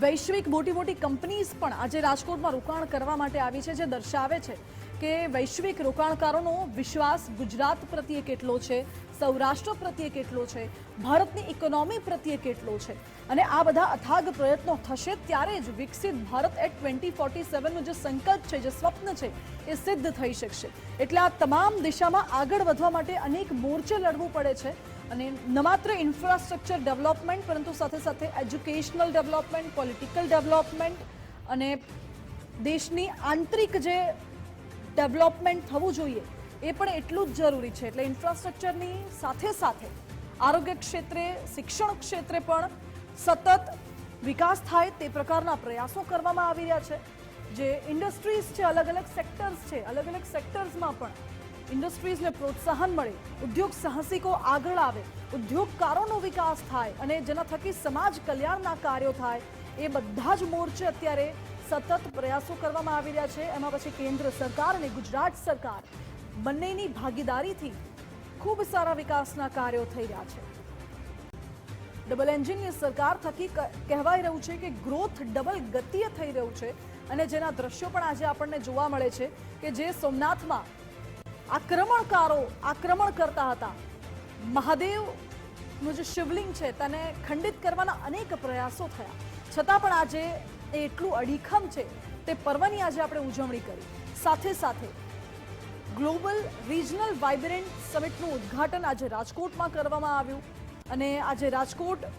વૈશ્વિક મોટી મોટી કંપનીઝ પણ આજે રાજકોટમાં રોકાણ કરવા માટે આવી છે, જે દર્શાવે છે કે વૈશ્વિક રોકાણકારોનો વિશ્વાસ ગુજરાત પ્રત્યે કેટલો છે, સૌરાષ્ટ્ર પ્રત્યે કેટલો છે, ભારતની ઇકોનોમી પ્રત્યે કેટલો છે। અને આ બધા અથાગ પ્રયત્નો થશે ત્યારે જ વિકસિત ભારત એટ 2047નું જે સંકલ્પ છે, જે સ્વપ્ન છે, એ સિદ્ધ થઈ શકશે। એટલે આ તમામ દિશામાં આગળ વધવા માટે અનેક મોરચે લડવું પડે છે અને ન માત્ર ઇન્ફ્રાસ્ટ્રક્ચર ડેવલપમેન્ટ, પરંતુ સાથે સાથે એજ્યુકેશનલ ડેવલપમેન્ટ, પોલિટિકલ ડેવલપમેન્ટ અને દેશની આંતરિક જે ડેવલપમેન્ટ થવું જોઈએ એ પણ એટલું જ જરૂરી છે। એટલે ઇન્ફ્રાસ્ટ્રક્ચરની સાથે સાથે આરોગ્ય ક્ષેત્રે, શિક્ષણ ક્ષેત્રે પણ સતત વિકાસ થાય તે પ્રકારના પ્રયાસો કરવામાં આવી રહ્યા છે। જે ઇન્ડસ્ટ્રીઝ છે, અલગ અલગ સેક્ટર્સ છે, અલગ અલગ સેક્ટર્સમાં પણ ઇન્ડસ્ટ્રીઝને પ્રોત્સાહન મળે, ઉદ્યોગ સાહસિકો આગળ આવે, ઉદ્યોગકારોનો વિકાસ થાય અને જેના થકી સમાજ કલ્યાણના કાર્યો થાય, એ બધા જ મોરચે અત્યારે સતત પ્રયાસો કરવામાં આવી રહ્યા છે। એમાં પછી કેન્દ્ર સરકાર અને ગુજરાત સરકાર બંનેની ભાગીદારીથી ખૂબ સારા વિકાસના કાર્યો થઈ રહ્યા છે। ડબલ એન્જિનની સરકાર થકી કહેવાઈ રહ્યું છે કે ગ્રોથ ડબલ ગતિએ થઈ રહ્યું છે અને જેના દ્રશ્યો પણ આજે આપણને જોવા મળે છે કે જે સોમનાથમાં આક્રમણકારો આક્રમણ કરતા હતા, મહાદેવનું જે શિવલિંગ છે તેને ખંડિત કરવાના અનેક પ્રયાસો થયા, છતાં પણ આજે એ એટલું અડીખમ છે તે પર્વની આજે આપણે ઉજવણી કરી। સાથે સાથે ગ્લોબલ રિજનલ વાઇબ્રન્ટ સમિટનું ઉદ્ઘાટન આજે રાજકોટમાં કરવામાં આવ્યું અને આજે રાજકોટ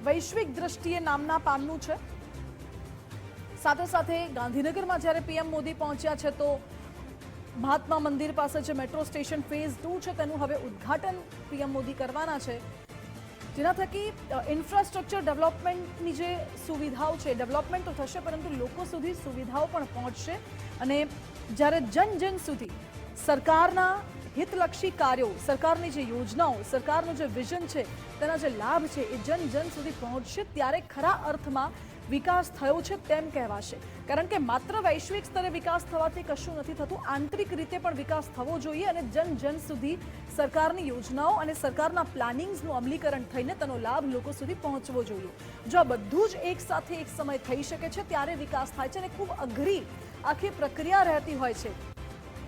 વૈશ્વિક દ્રષ્ટિએ નામના પામનું છે। સાથે સાથે ગાંધીનગરમાં જ્યારે પીએમ મોદી પહોંચ્યા છે તો મહાત્મા મંદિર પાસે જે મેટ્રો સ્ટેશન ફેઝ 2 છે તેનું હવે ઉદ્ઘાટન પીએમ મોદી કરવાના છે, જેના થકી ઇન્ફ્રાસ્ટ્રક્ચર ડેવલપમેન્ટની જે સુવિધાઓ છે, ડેવલપમેન્ટ તો થશે પરંતુ લોકો સુધી સુવિધાઓ પણ પહોંચશે અને જ્યારે જન જન સુધી સરકારના હિતલક્ષી કાર્યો, સરકારની જે યોજનાઓ, સરકારનું જે વિઝન છે, તેના જે લાભ છે એ જન જન સુધી પહોંચશે, ત્યારે ખરા અર્થમાં વિકાસ થયો છે તેમ કહેવાશે, કારણ કે માત્ર વૈશ્વિક સ્તરે વિકાસ થવાથી કશું નથી થતું, આંતરિક રીતે પણ વિકાસ થવો જોઈએ અને જન જન સુધી સરકારની યોજનાઓ અને સરકારના પ્લાનિંગ્સનું અમલીકરણ થઈને તેનો લાભ લોકો સુધી પહોંચવો જોઈએ. જો આ બધું જ એક સાથે એક સમય થઈ શકે છે ત્યારે વિકાસ થાય છે અને ખૂબ અઘરી આખી પ્રક્રિયા રહેતી હોય છે.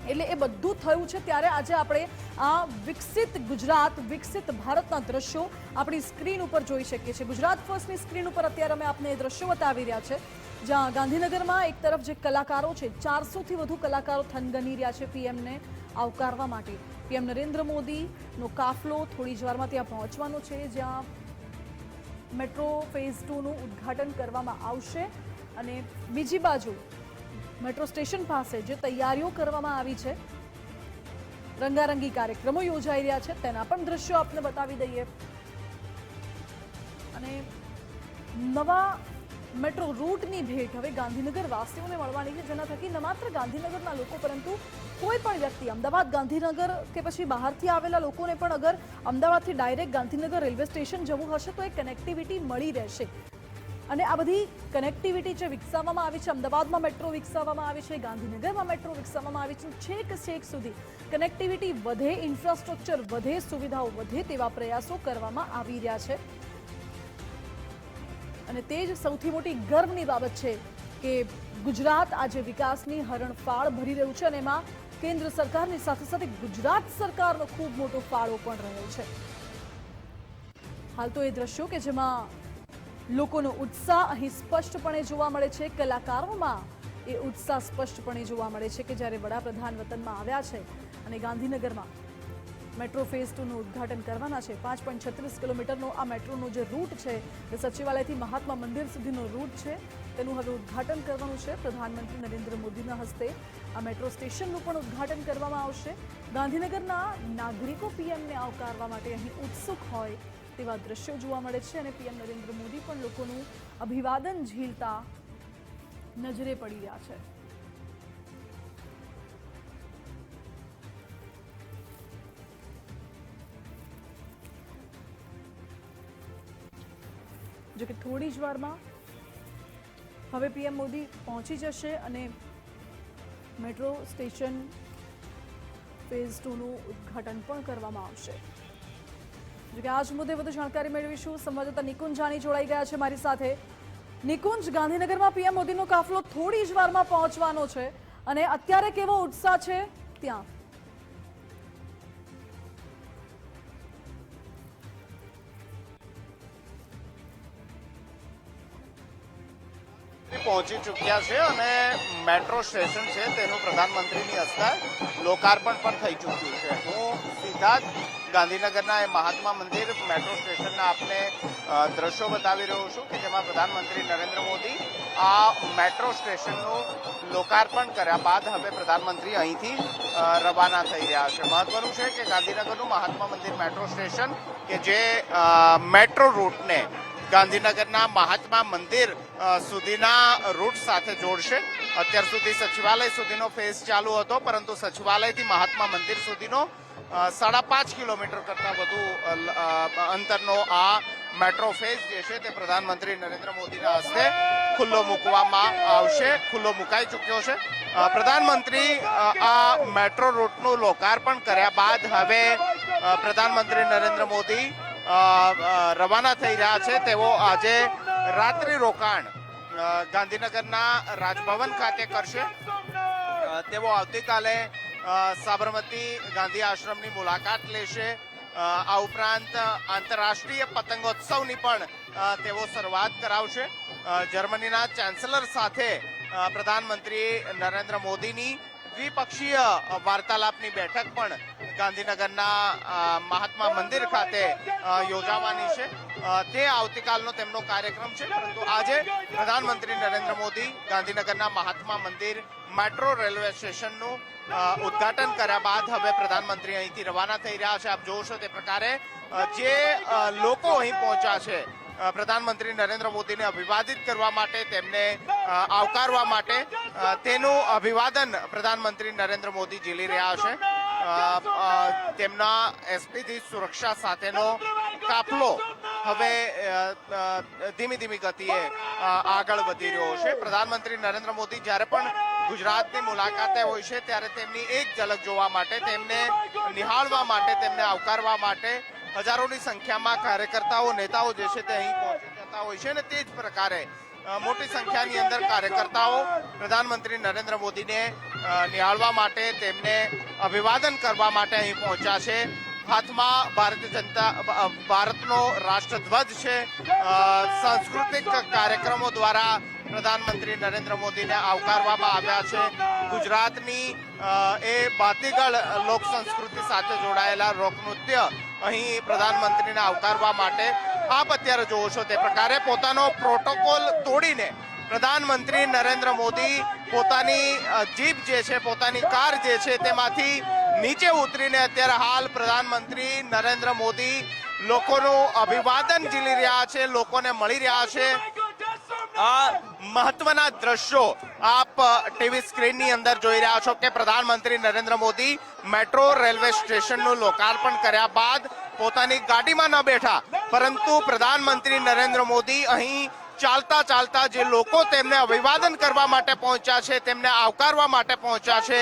એટલે એ બધું થયું છે ત્યારે આજે આપણે આ વિકસિત ગુજરાત, વિકસિત ભારતના દ્રશ્યો આપણી સ્ક્રીન ઉપર જોઈ શકીએ છીએ. ગુજરાત ફર્સ્ટની સ્ક્રીન ઉપર અત્યારે અમે આપને એ દ્રશ્યો બતાવી રહ્યા છે, જ્યાં ગાંધીનગરમાં એક તરફ જે કલાકારો છે, 400થી વધુ કલાકારો થનગની રહ્યા છે પીએમને આવકારવા માટે. પીએમ નરેન્દ્ર મોદીનો કાફલો થોડી જ વારમાં ત્યાં પહોંચવાનો છે, જ્યાં મેટ્રો ફેઝ 2નું ઉદ્ઘાટન કરવામાં આવશે. અને બીજી બાજુ મેટ્રો સ્ટેશન પાસે જે તૈયારીઓ કરવામાં આવી છે, રંગારંગી કાર્યક્રમો યોજાઈ રહ્યા છે, તેના પણ દ્રશ્યો આપને બતાવી દઈએ. અને નવા મેટ્રો રૂટની ભેટ હવે ગાંધીનગર વાસીઓને મળવાની છે, જેના થકી ન માત્ર ગાંધીનગરના લોકો પરંતુ કોઈ પણ વ્યક્તિ અમદાવાદ, ગાંધીનગર કે પછી બહારથી આવેલા લોકોને પણ અગર અમદાવાદથી ડાયરેક્ટ ગાંધીનગર રેલવે સ્ટેશન જવું હશે તો એ કનેક્ટિવિટી મળી રહેશે. અને આ બધી કનેક્ટિવિટી જે વિકસાવવામાં આવી છે, અમદાવાદમાં મેટ્રો વિકસાવવામાં આવી છે, ગાંધીનગરમાં મેટ્રો વિકસાવવામાં આવી છે, છેક સુધી કનેક્ટિવિટી વધે, ઇન્ફ્રાસ્ટ્રક્ચર વધે, સુવિધાઓ વધે તેવા પ્રયાસો કરવામાં આવી રહ્યા છે. અને તે જ સૌથી મોટી ગર્વની બાબત છે કે ગુજરાત આજે વિકાસની હરણફાળ ભરી રહ્યું છે અને એમાં કેન્દ્ર સરકારની સાથે સાથે ગુજરાત સરકારનો ખૂબ મોટો ફાળો પણ રહ્યો છે. હાલ તો એ દ્રશ્યો કે જેમાં લોકોનો ઉત્સાહ અહીં સ્પષ્ટપણે જોવા મળે છે, કલાકારોમાં એ ઉત્સાહ સ્પષ્ટપણે જોવા મળે છે કે જ્યારે વડાપ્રધાન વતનમાં આવ્યા છે અને ગાંધીનગરમાં મેટ્રો ફેઝ 2નું ઉદ્ઘાટન કરવાના છે. 5.36 કિલોમીટરનો આ મેટ્રોનો જે રૂટ છે, એ સચિવાલયથી મહાત્મા મંદિર સુધીનો રૂટ છે, તેનું હવે ઉદ્ઘાટન કરવાનું છે. પ્રધાનમંત્રી નરેન્દ્ર મોદીના હસ્તે આ મેટ્રો સ્ટેશનનું પણ ઉદ્ઘાટન કરવામાં આવશે. ગાંધીનગરના નાગરિકો પીએમને આવકારવા માટે અહીં ઉત્સુક હોય તેવા દ્રશ્યો જોવા મળે છે અને પીએમ નરેન્દ્ર મોદી પણ લોકોનું અભિવાદન ઝીલતા નજરે પડી રહ્યા છે. જો કે થોડી જ વારમાં હવે પીએમ મોદી પહોંચી જશે અને મેટ્રો સ્ટેશન ફેઝ 2નું ઉદ્ઘાટન પણ કરવામાં આવશે. જો કે આજ મુદ્દે વધુ જાણકારી મેળવીશું. સંવાદદાતા નિકુંજ જાની જોડાઈ ગયા છે મારી સાથે. નિકુંજ, ગાંધીનગરમાં પીએમ મોદીનો કાફલો થોડી જ વારમાં પહોંચવાનો છે અને અત્યારે કેવો ઉત્સાહ છે ત્યાં? પહોંચી ચૂક્યા છે અને મેટ્રો સ્ટેશન છે તેનું પ્રધાનમંત્રીની હસ્તે લોકાર્પણ પણ થઈ ચૂક્યું છે. હું સીધા જ ગાંધીનગરના એ મહાત્મા મંદિર મેટ્રો સ્ટેશનના આપને દ્રશ્યો બતાવી રહ્યો છું કે જેમાં પ્રધાનમંત્રી નરેન્દ્ર મોદી આ મેટ્રો સ્ટેશનનું લોકાર્પણ કર્યા બાદ હવે પ્રધાનમંત્રી અહીંથી રવાના થઈ રહ્યા છે. મહત્વનું છે કે ગાંધીનગરનું મહાત્મા મંદિર મેટ્રો સ્ટેશન કે જે મેટ્રો રૂટને ગાંધીનગરના મહાત્મા મંદિર સુધીના રૂટ સાથે જોડશે. અત્યાર સુધી સચિવાલય સુધીનો ફેઝ ચાલુ હતો, પરંતુ સચિવાલયથી મહાત્મા મંદિર સુધીનો 5.5 કિલોમીટર કરતા વધુ અંતરનો આ મેટ્રો ફેઝ જે છે તે પ્રધાનમંત્રી નરેન્દ્ર મોદીના હસ્તે ખુલ્લો મૂકવામાં આવશે, ખુલ્લો મુકાઈ ચૂક્યો છે. પ્રધાનમંત્રી આ મેટ્રો રૂટનું લોકાર્પણ કર્યા બાદ હવે પ્રધાનમંત્રી નરેન્દ્ર મોદી રવાના થઈ રહ્યા છે. તેઓ આજે રાત્રિ રોકાણ ગાંધીનગરના રાજભવન ખાતે કરશે. તેઓ આવતીકાલે સાબરમતી ગાંધી આશ્રમની મુલાકાત લેશે. આ ઉપરાંત આંતરરાષ્ટ્રીય પતંગોત્સવની પણ તેઓ શરૂઆત કરાવશે. જર્મનીના ચાન્સેલર સાથે પ્રધાનમંત્રી નરેન્દ્ર મોદીની દ્વિપક્ષીય વાર્તાલાપની બેઠક પણ ગાંધીનગરના મહાત્મા મંદિર ખાતે યોજાવાની છે. તે આવતીકાલનો તેમનો કાર્યક્રમ છે. પરંતુ આજે પ્રધાનમંત્રી નરેન્દ્ર મોદી ગાંધીનગરના મહાત્મા મંદિર મેટ્રો રેલવે સ્ટેશનનું ઉદ્ઘાટન કર્યા બાદ હવે પ્રધાનમંત્રી અહીંથી રવાના થઈ રહ્યા છે. આપ જોશો તે પ્રકારે જે લોકો અહીં પહોંચ્યા છે પ્રધાનમંત્રી નરેન્દ્ર મોદીને અભિવાદિત કરવા માટે, તેમને આવકારવા માટે, તેનું અભિવાદન પ્રધાનમંત્રી નરેન્દ્ર મોદી ઝીલી રહ્યા છે. તેમના એસપીથી સુરક્ષા સાથેનો કાફલો હવે ધીમી ધીમી ગતિએ આગળ વધી રહ્યો છે. પ્રધાનમંત્રી નરેન્દ્ર મોદી જ્યારે પણ ગુજરાતની મુલાકાતે હોય છે ત્યારે તેમની એક ઝલક જોવા માટે, તેમને નિહાળવા માટે, તેમને આવકારવા માટે હજારોની સંખ્યામાં કાર્યકર્તાઓ, નેતાઓ જે છે તે અહીં પહોંચી જતા હોય છે. અને તે જ પ્રકારે મોટી સંખ્યાની અંદર કાર્યકર્તાઓ પ્રધાનમંત્રી નરેન્દ્ર મોદીને નિહાળવા માટે, તેમને અભિવાદન કરવા માટે અહીં પહોંચ્યા છે. હાથમાં ભારતનો રાષ્ટ્રધ્વજ છે. સાંસ્કૃતિક કાર્યક્રમો દ્વારા પ્રધાનમંત્રી નરેન્દ્ર મોદીને આવકારવામાં આવ્યા છે. ગુજરાતની એ બાતીગળ લોક સંસ્કૃતિ સાથે જોડાયેલા લોકનૃત્ય અહીં પ્રધાનમંત્રીને આવકારવા માટે આપ અત્યારે જોવો છો તે પ્રકારે પોતાનો પ્રોટોકોલ તોડીને પ્રધાનમંત્રી નરેન્દ્ર મોદી પોતાની જીપ જે છે, પોતાની કાર જે છે તેમાંથી નીચે ઉતરીને અત્યારે હાલ પ્રધાનમંત્રી નરેન્દ્ર મોદી લોકોનું અભિવાદન ઝીલી રહ્યા છે, લોકોને મળી રહ્યા છે. આ મહત્વના દ્રશ્યો આપ ટીવી સ્ક્રીનની અંદર જોઈ રહ્યા છો કે પ્રધાનમંત્રી નરેન્દ્ર મોદી મેટ્રો રેલવે સ્ટેશનનું લોકાર્પણ કર્યા બાદ પોતાની ગાડીમાં ન બેઠા, પરંતુ પ્રધાનમંત્રી નરેન્દ્ર મોદી અહીં ચાલતા ચાલતા જે લોકો તેમને અભિવાદન કરવા માટે પહોંચ્યા છે, તેમને આવકારવા માટે પહોંચ્યા છે,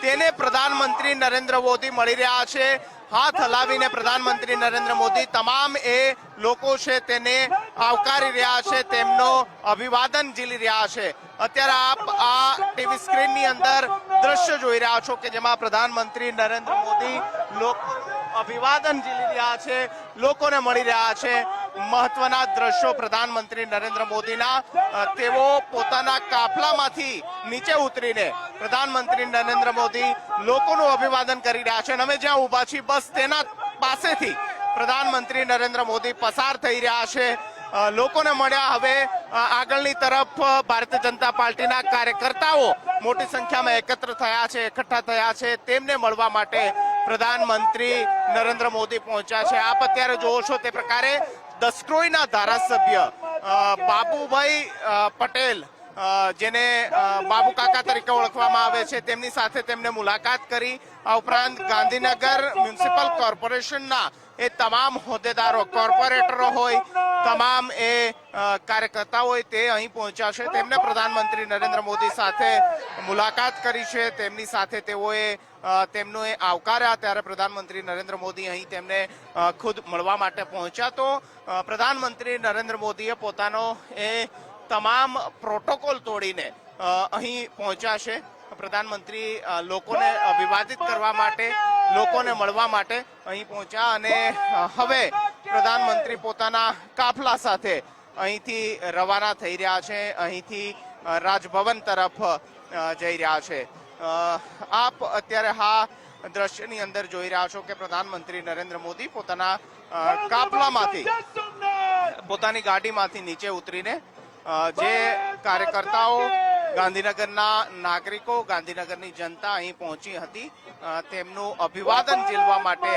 તેને પ્રધાનમંત્રી નરેન્દ્ર મોદી મળી રહ્યા છે. હાથ હલાવીને પ્રધાનમંત્રી નરેન્દ્ર મોદી તમામ એ લોકો છે તેને આવકારી રહ્યા છે, તેમનો અભિવાદન ઝીલી રહ્યા છે. અત્યારે આપ આ ટીવી સ્ક્રીનની અંદર દ્રશ્ય જોઈ રહ્યા છો કે જેમાં પ્રધાનમંત્રી નરેન્દ્ર મોદી લોકોનું અભિવાદન ઝીલી રહ્યા છે, લોકોને મળી રહ્યા છે. મહત્વના દ્રશ્યો પ્રધાનમંત્રી નરેન્દ્ર મોદીના. તેઓ પોતાના કાફલામાંથી નીચે ઉતરીને પ્રધાનમંત્રી નરેન્દ્ર મોદી લોકોનું અભિવાદન કરી રહ્યા છે. અને અમે જ્યાં ઉભા છીએ બસ તેના પાસેથી પ્રધાનમંત્રી નરેન્દ્ર મોદી પસાર થઈ રહ્યા છે, લોકોને મળ્યા. હવે આગળની તરફ ભારતીય જનતા પાર્ટીના કાર્યકર્તાઓ મોટી સંખ્યામાં એકઠા થયા છે. તેમને મળવા માટે પ્રધાનમંત્રી નરેન્દ્ર મોદી પહોંચ્યા છે. આપ અત્યારે જોવો છો તે પ્રકારે દસક્રોઈના ધારાસભ્ય બાબુભાઈ પટેલ, જેને બાબુ કાકા તરીકે ઓળખવામાં આવે છે, તેમની સાથે તેમને મુલાકાત કરી. આ ઉપરાંત ગાંધીનગર મ્યુનિસિપલ કોર્પોરેશનના એ તમામ હોદ્દેદારો, કોર્પોરેટરો હોય, તમામ એ કાર્યકર્તાઓ હોય, તે અહીં પહોંચ્યા છે. તેમને પ્રધાનમંત્રી નરેન્દ્ર મોદી સાથે મુલાકાત કરી છે. તેમની સાથે તેઓએ તેમનો એ આવકાર્યા. ત્યારે પ્રધાનમંત્રી નરેન્દ્ર મોદી અહીં તેમને ખુદ મળવા માટે પહોંચ્યા. તો પ્રધાનમંત્રી નરેન્દ્ર મોદીએ પોતાનો એ તમામ પ્રોટોકોલ તોડીને અહીં પહોંચ્યા છે. પ્રધાનમંત્રી લોકોને અભિવાદિત કરવા માટે, લોકોને મળવા માટે અહીં પહોંચ્યા. અને હવે પ્રધાનમંત્રી પોતાના કાફલા સાથે અહીંથી રવાના થઈ રહ્યા છે, અહીંથી રાજભવન તરફ જઈ રહ્યા છે. આપ અત્યારે આ દ્રશ્યની અંદર જોઈ રહ્યા છો કે પ્રધાનમંત્રી નરેન્દ્ર મોદી પોતાના કાફલામાંથી, પોતાની ગાડીમાંથી નીચે ઉતરીને જે કાર્યકર્તાઓ, ગાંધીનગરના નાગરિકો, ગાંધીનગરની જનતા અહીં પહોંચી હતી, તેમનું અભિવાદન ઝીલવા માટે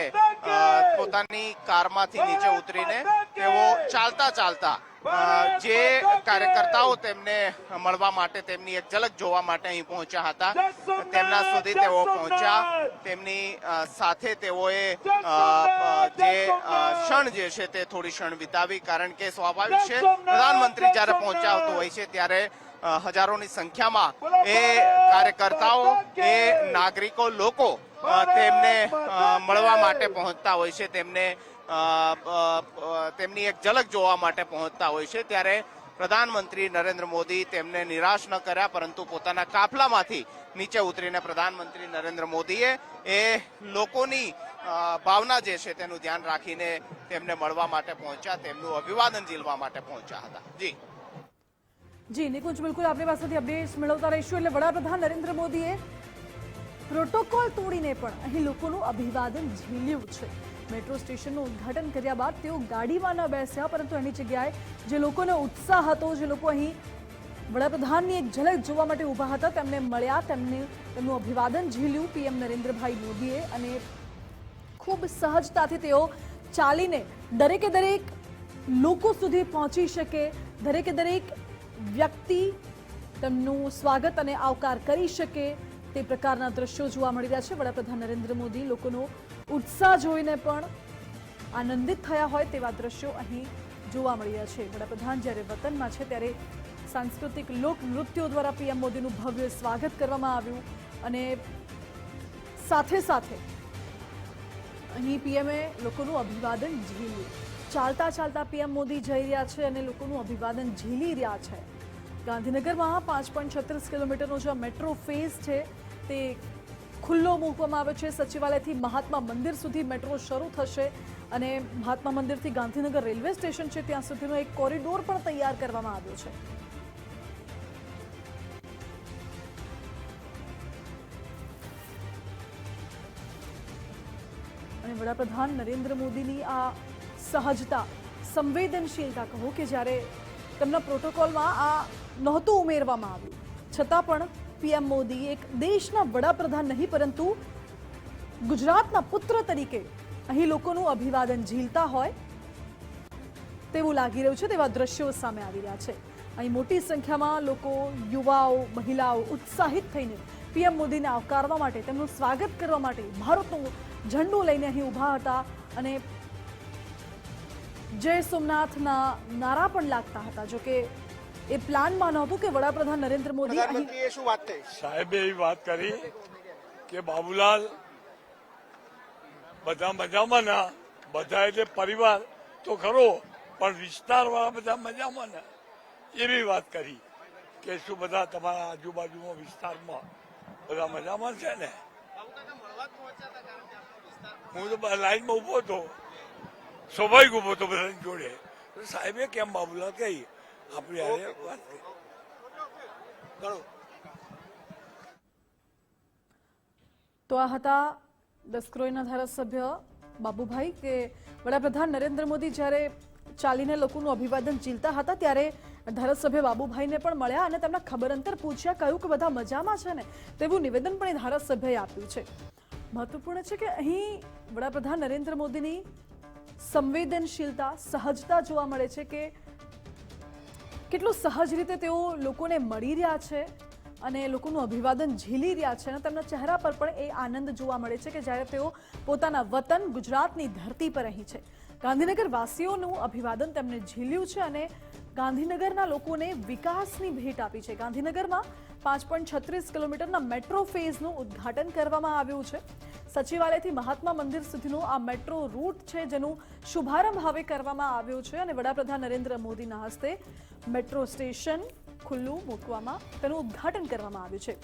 પોતાની કારમાંથી નીચે ઉતરીને તેઓ ચાલતા ચાલતા જે કાર્યકર્તાઓ તેમને મળવા માટે, તેમની એક ઝલક જોવા માટે અહીં પહોંચ્યા હતા, તેમના સુધી તેઓ પહોંચ્યા. તેમની સાથે તેઓએ જે ક્ષણ જે છે તે થોડી ક્ષણ વિતાવી. કારણ કે સ્વાભાવિક છે, પ્રધાનમંત્રી જ્યારે પહોંચ્યા હોય છે ત્યારે હજારોની સંખ્યામાં એ કાર્યકર્તાઓ, એ નાગરિકો, લોકો તેમને મળવા માટે પહોંચતા હોય છે, તેમની એક ઝલક જોવા માટે પહોંચતા હોય છે. ત્યારે પ્રધાનમંત્રી નરેન્દ્ર મોદી તેમને નિરાશ ન કર્યા, પરંતુ પોતાના કાફલામાંથી નીચે ઉતરીને પ્રધાનમંત્રી નરેન્દ્ર મોદીએ એ લોકોની ભાવના જે છે તેનું ધ્યાન રાખીને તેમને મળવા માટે પહોંચ્યા, તેમનું અભિવાદન ઝીલવા માટે પહોંચ્યા હતા. જી નિકુંજ, બિલકુલ આપણી પાસેથી અપડેટ્સ મેળવતા રહીશું. એટલે વડાપ્રધાન નરેન્દ્ર મોદીએ પ્રોટોકોલ તોડીને પણ અહીં લોકોનું અભિવાદન ઝીલ્યું છે. મેટ્રો સ્ટેશનનું ઉદ્ઘાટન કર્યા બાદ તેઓ ગાડીમાં ન બેસ્યા, પરંતુ એની જગ્યાએ જે લોકોનો ઉત્સાહ હતો, જે લોકો અહીં વડાપ્રધાનની એક ઝલક જોવા માટે ઊભા હતા, તેમને મળ્યા, તેમનું અભિવાદન ઝીલ્યું પીએમ નરેન્દ્રભાઈ મોદીએ. અને ખૂબ સહજતાથી તેઓ ચાલીને દરેકે દરેક લોકો સુધી પહોંચી શકે, દરેકે દરેક વ્યક્તિ તેમનું સ્વાગત અને આવકાર કરી શકે, તે પ્રકારના દ્રશ્યો જોવા મળી રહ્યા છે। વડાપ્રધાન નરેન્દ્ર મોદી લોકોનો ઉત્સાહ જોઈને પણ આનંદિત થયા હોય તેવા દ્રશ્યો અહીં જોવા મળી રહ્યા છે। વડાપ્રધાન જ્યારે વતનમાં છે ત્યારે સાંસ્કૃતિક લોક નૃત્યો દ્વારા પીએમ મોદીનું ભવ્ય સ્વાગત કરવામાં આવ્યું અને સાથે સાથે અહીં પીએમએ લોકોનું અભિવાદન ઝીલ્યું। ચાલતા ચાલતા પીએમ મોદી જઈ રહ્યા છે અને લોકોનું અભિવાદન ઝીલી રહ્યા છે। ગાંધીનગરમાં 5.36 કિલોમીટરનો જે મેટ્રો ફેઝ છે તે ખુલ્લો મૂકવામાં આવ્યો છે। સચિવાલયથી મહાત્મા મંદિર સુધી મેટ્રો શરૂ થશે અને મહાત્મા મંદિરથી ગાંધીનગર રેલવે સ્ટેશન છે ત્યાં સુધીનો એક કોરિડોર પણ તૈયાર કરવામાં આવ્યો છે। અને વડાપ્રધાન નરેન્દ્ર મોદીની આ સહજતા, સંવેદનશીલતા કહો કે જ્યારે તેમના પ્રોટોકોલમાં આ નહોતું ઉમેરવામાં આવ્યું છતાં પણ પીએમ મોદી એક દેશના વડાપ્રધાન નહીં પરંતુ ગુજરાતના પુત્ર તરીકે અહીં લોકોનું અભિવાદન ઝીલતા હોય તેવું લાગી રહ્યું છે। તેવા દ્રશ્યો સામે આવી રહ્યા છે। અહીં મોટી સંખ્યામાં લોકો, યુવાઓ, મહિલાઓ ઉત્સાહિત થઈને પીએમ મોદીને આવકારવા માટે, તેમનું સ્વાગત કરવા માટે ભારતનું ઝંડો લઈને અહીં ઊભા હતા અને જય સોમનાથના નારા પણ લાગતા હતા। જો કે એ પ્લાનમાં નહોતું કે વડાપ્રધાન નરેન્દ્ર મોદી પ્રધાનમંત્રીએ શું વાત થઈ? સાહેબે એવી વાત કરી કે બાબુલાલ બધા મજામાં ના, બધા એટલે પરિવાર તો ખરો પણ વિસ્તારવાળા બધા મજામાં ના, એવી વાત કરી કે શું બધા તમારા આજુબાજુમાં વિસ્તારમાં બધા મજામાં છે ને? હું તો લાઈનમાં ઉભો હતો, સ્વાભાવિક ઉભો હતો બધાની જોડે। સાહેબે કેમ બાબુલાલ કહી આપણી હારે વાત કરી। તો આ હતા દસક્રોઈના ધારાસભ્ય બાબુભાઈ કે વડાપ્રધાન નરેન્દ્ર મોદી જ્યારે ચાલીને લોકોનું અભિવાદન ઝીલતા હતા ત્યારે ધારાસભ્ય બાબુભાઈને પણ મળ્યા અને તેમના ખબર અંતર પૂછ્યા, કહ્યું કે બધા મજામાં છે ને તેવું નિવેદન પણ એ ધારાસભ્યએ આપ્યું છે। મહત્વપૂર્ણ છે કે અહીં વડાપ્રધાન નરેન્દ્ર મોદીની સંવેદનશીલતા, સહજતા જોવા મળે છે કે કેટલું સહજ રીતે તેઓ લોકોને મળી રહ્યા છે અને લોકોનું અભિવાદન ઝીલી રહ્યા છે અને તેમના ચહેરા પર પણ એ આનંદ જોવા મળે છે કે જ્યારે તેઓ પોતાના વતન ગુજરાતની ધરતી પર અહીં છે। ગાંધીનગર વાસીઓનું અભિવાદન તેમણે ઝીલ્યું છે અને ગાંધીનગરના લોકોને વિકાસની ભેટ આપી છે। ગાંધીનગરમાં 5.36 કિલોમીટરના મેટ્રો ફેઝનું ઉદ્ઘાટન કરવામાં આવ્યું છે। સચિવાલયથી મહાત્મા મંદિર સુધીનો આ મેટ્રો રૂટ છે જેનું શુભારંભ હવે કરવામાં આવ્યો છે અને વડાપ્રધાન નરેન્દ્ર મોદીના હસ્તે મેટ્રો સ્ટેશન ખુલ્લું મૂકવામાં તેનું ઉદ્ઘાટન કરવામાં આવ્યું છે।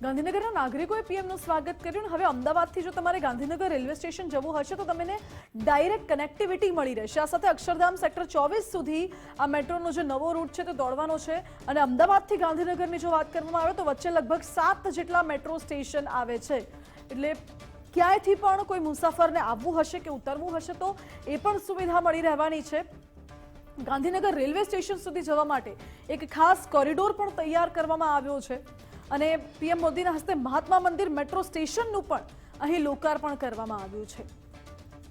ગાંધીનગરના નાગરિકોએ પીએમનું સ્વાગત કર્યું। હવે અમદાવાદથી જો તમારે ગાંધીનગર રેલવે સ્ટેશન જવું હશે તો તમને ડાયરેક્ટ કનેક્ટિવિટી મળી રહેશે। આ સાથે અક્ષરધામ સેક્ટર 24 સુધી આ મેટ્રોનો જે નવો રૂટ છે તે દોડવાનો છે અને અમદાવાદથી ગાંધીનગરની જો વાત કરવામાં આવે તો વચ્ચે લગભગ 7 જેટલા મેટ્રો સ્ટેશન આવે છે। એટલે ક્યાંયથી પણ કોઈ મુસાફરને આવવું હશે કે ઉતરવું હશે તો એ પણ સુવિધા મળી રહેવાની છે। ગાંધીનગર રેલવે સ્ટેશન સુધી જવા માટે એક ખાસ કોરિડોર પણ તૈયાર કરવામાં આવ્યો છે અને પીએમ મોદીના હસ્તે મહાત્મા મંદિર મેટ્રો સ્ટેશનનું પણ અહીં લોકાર્પણ કરવામાં આવ્યું છે।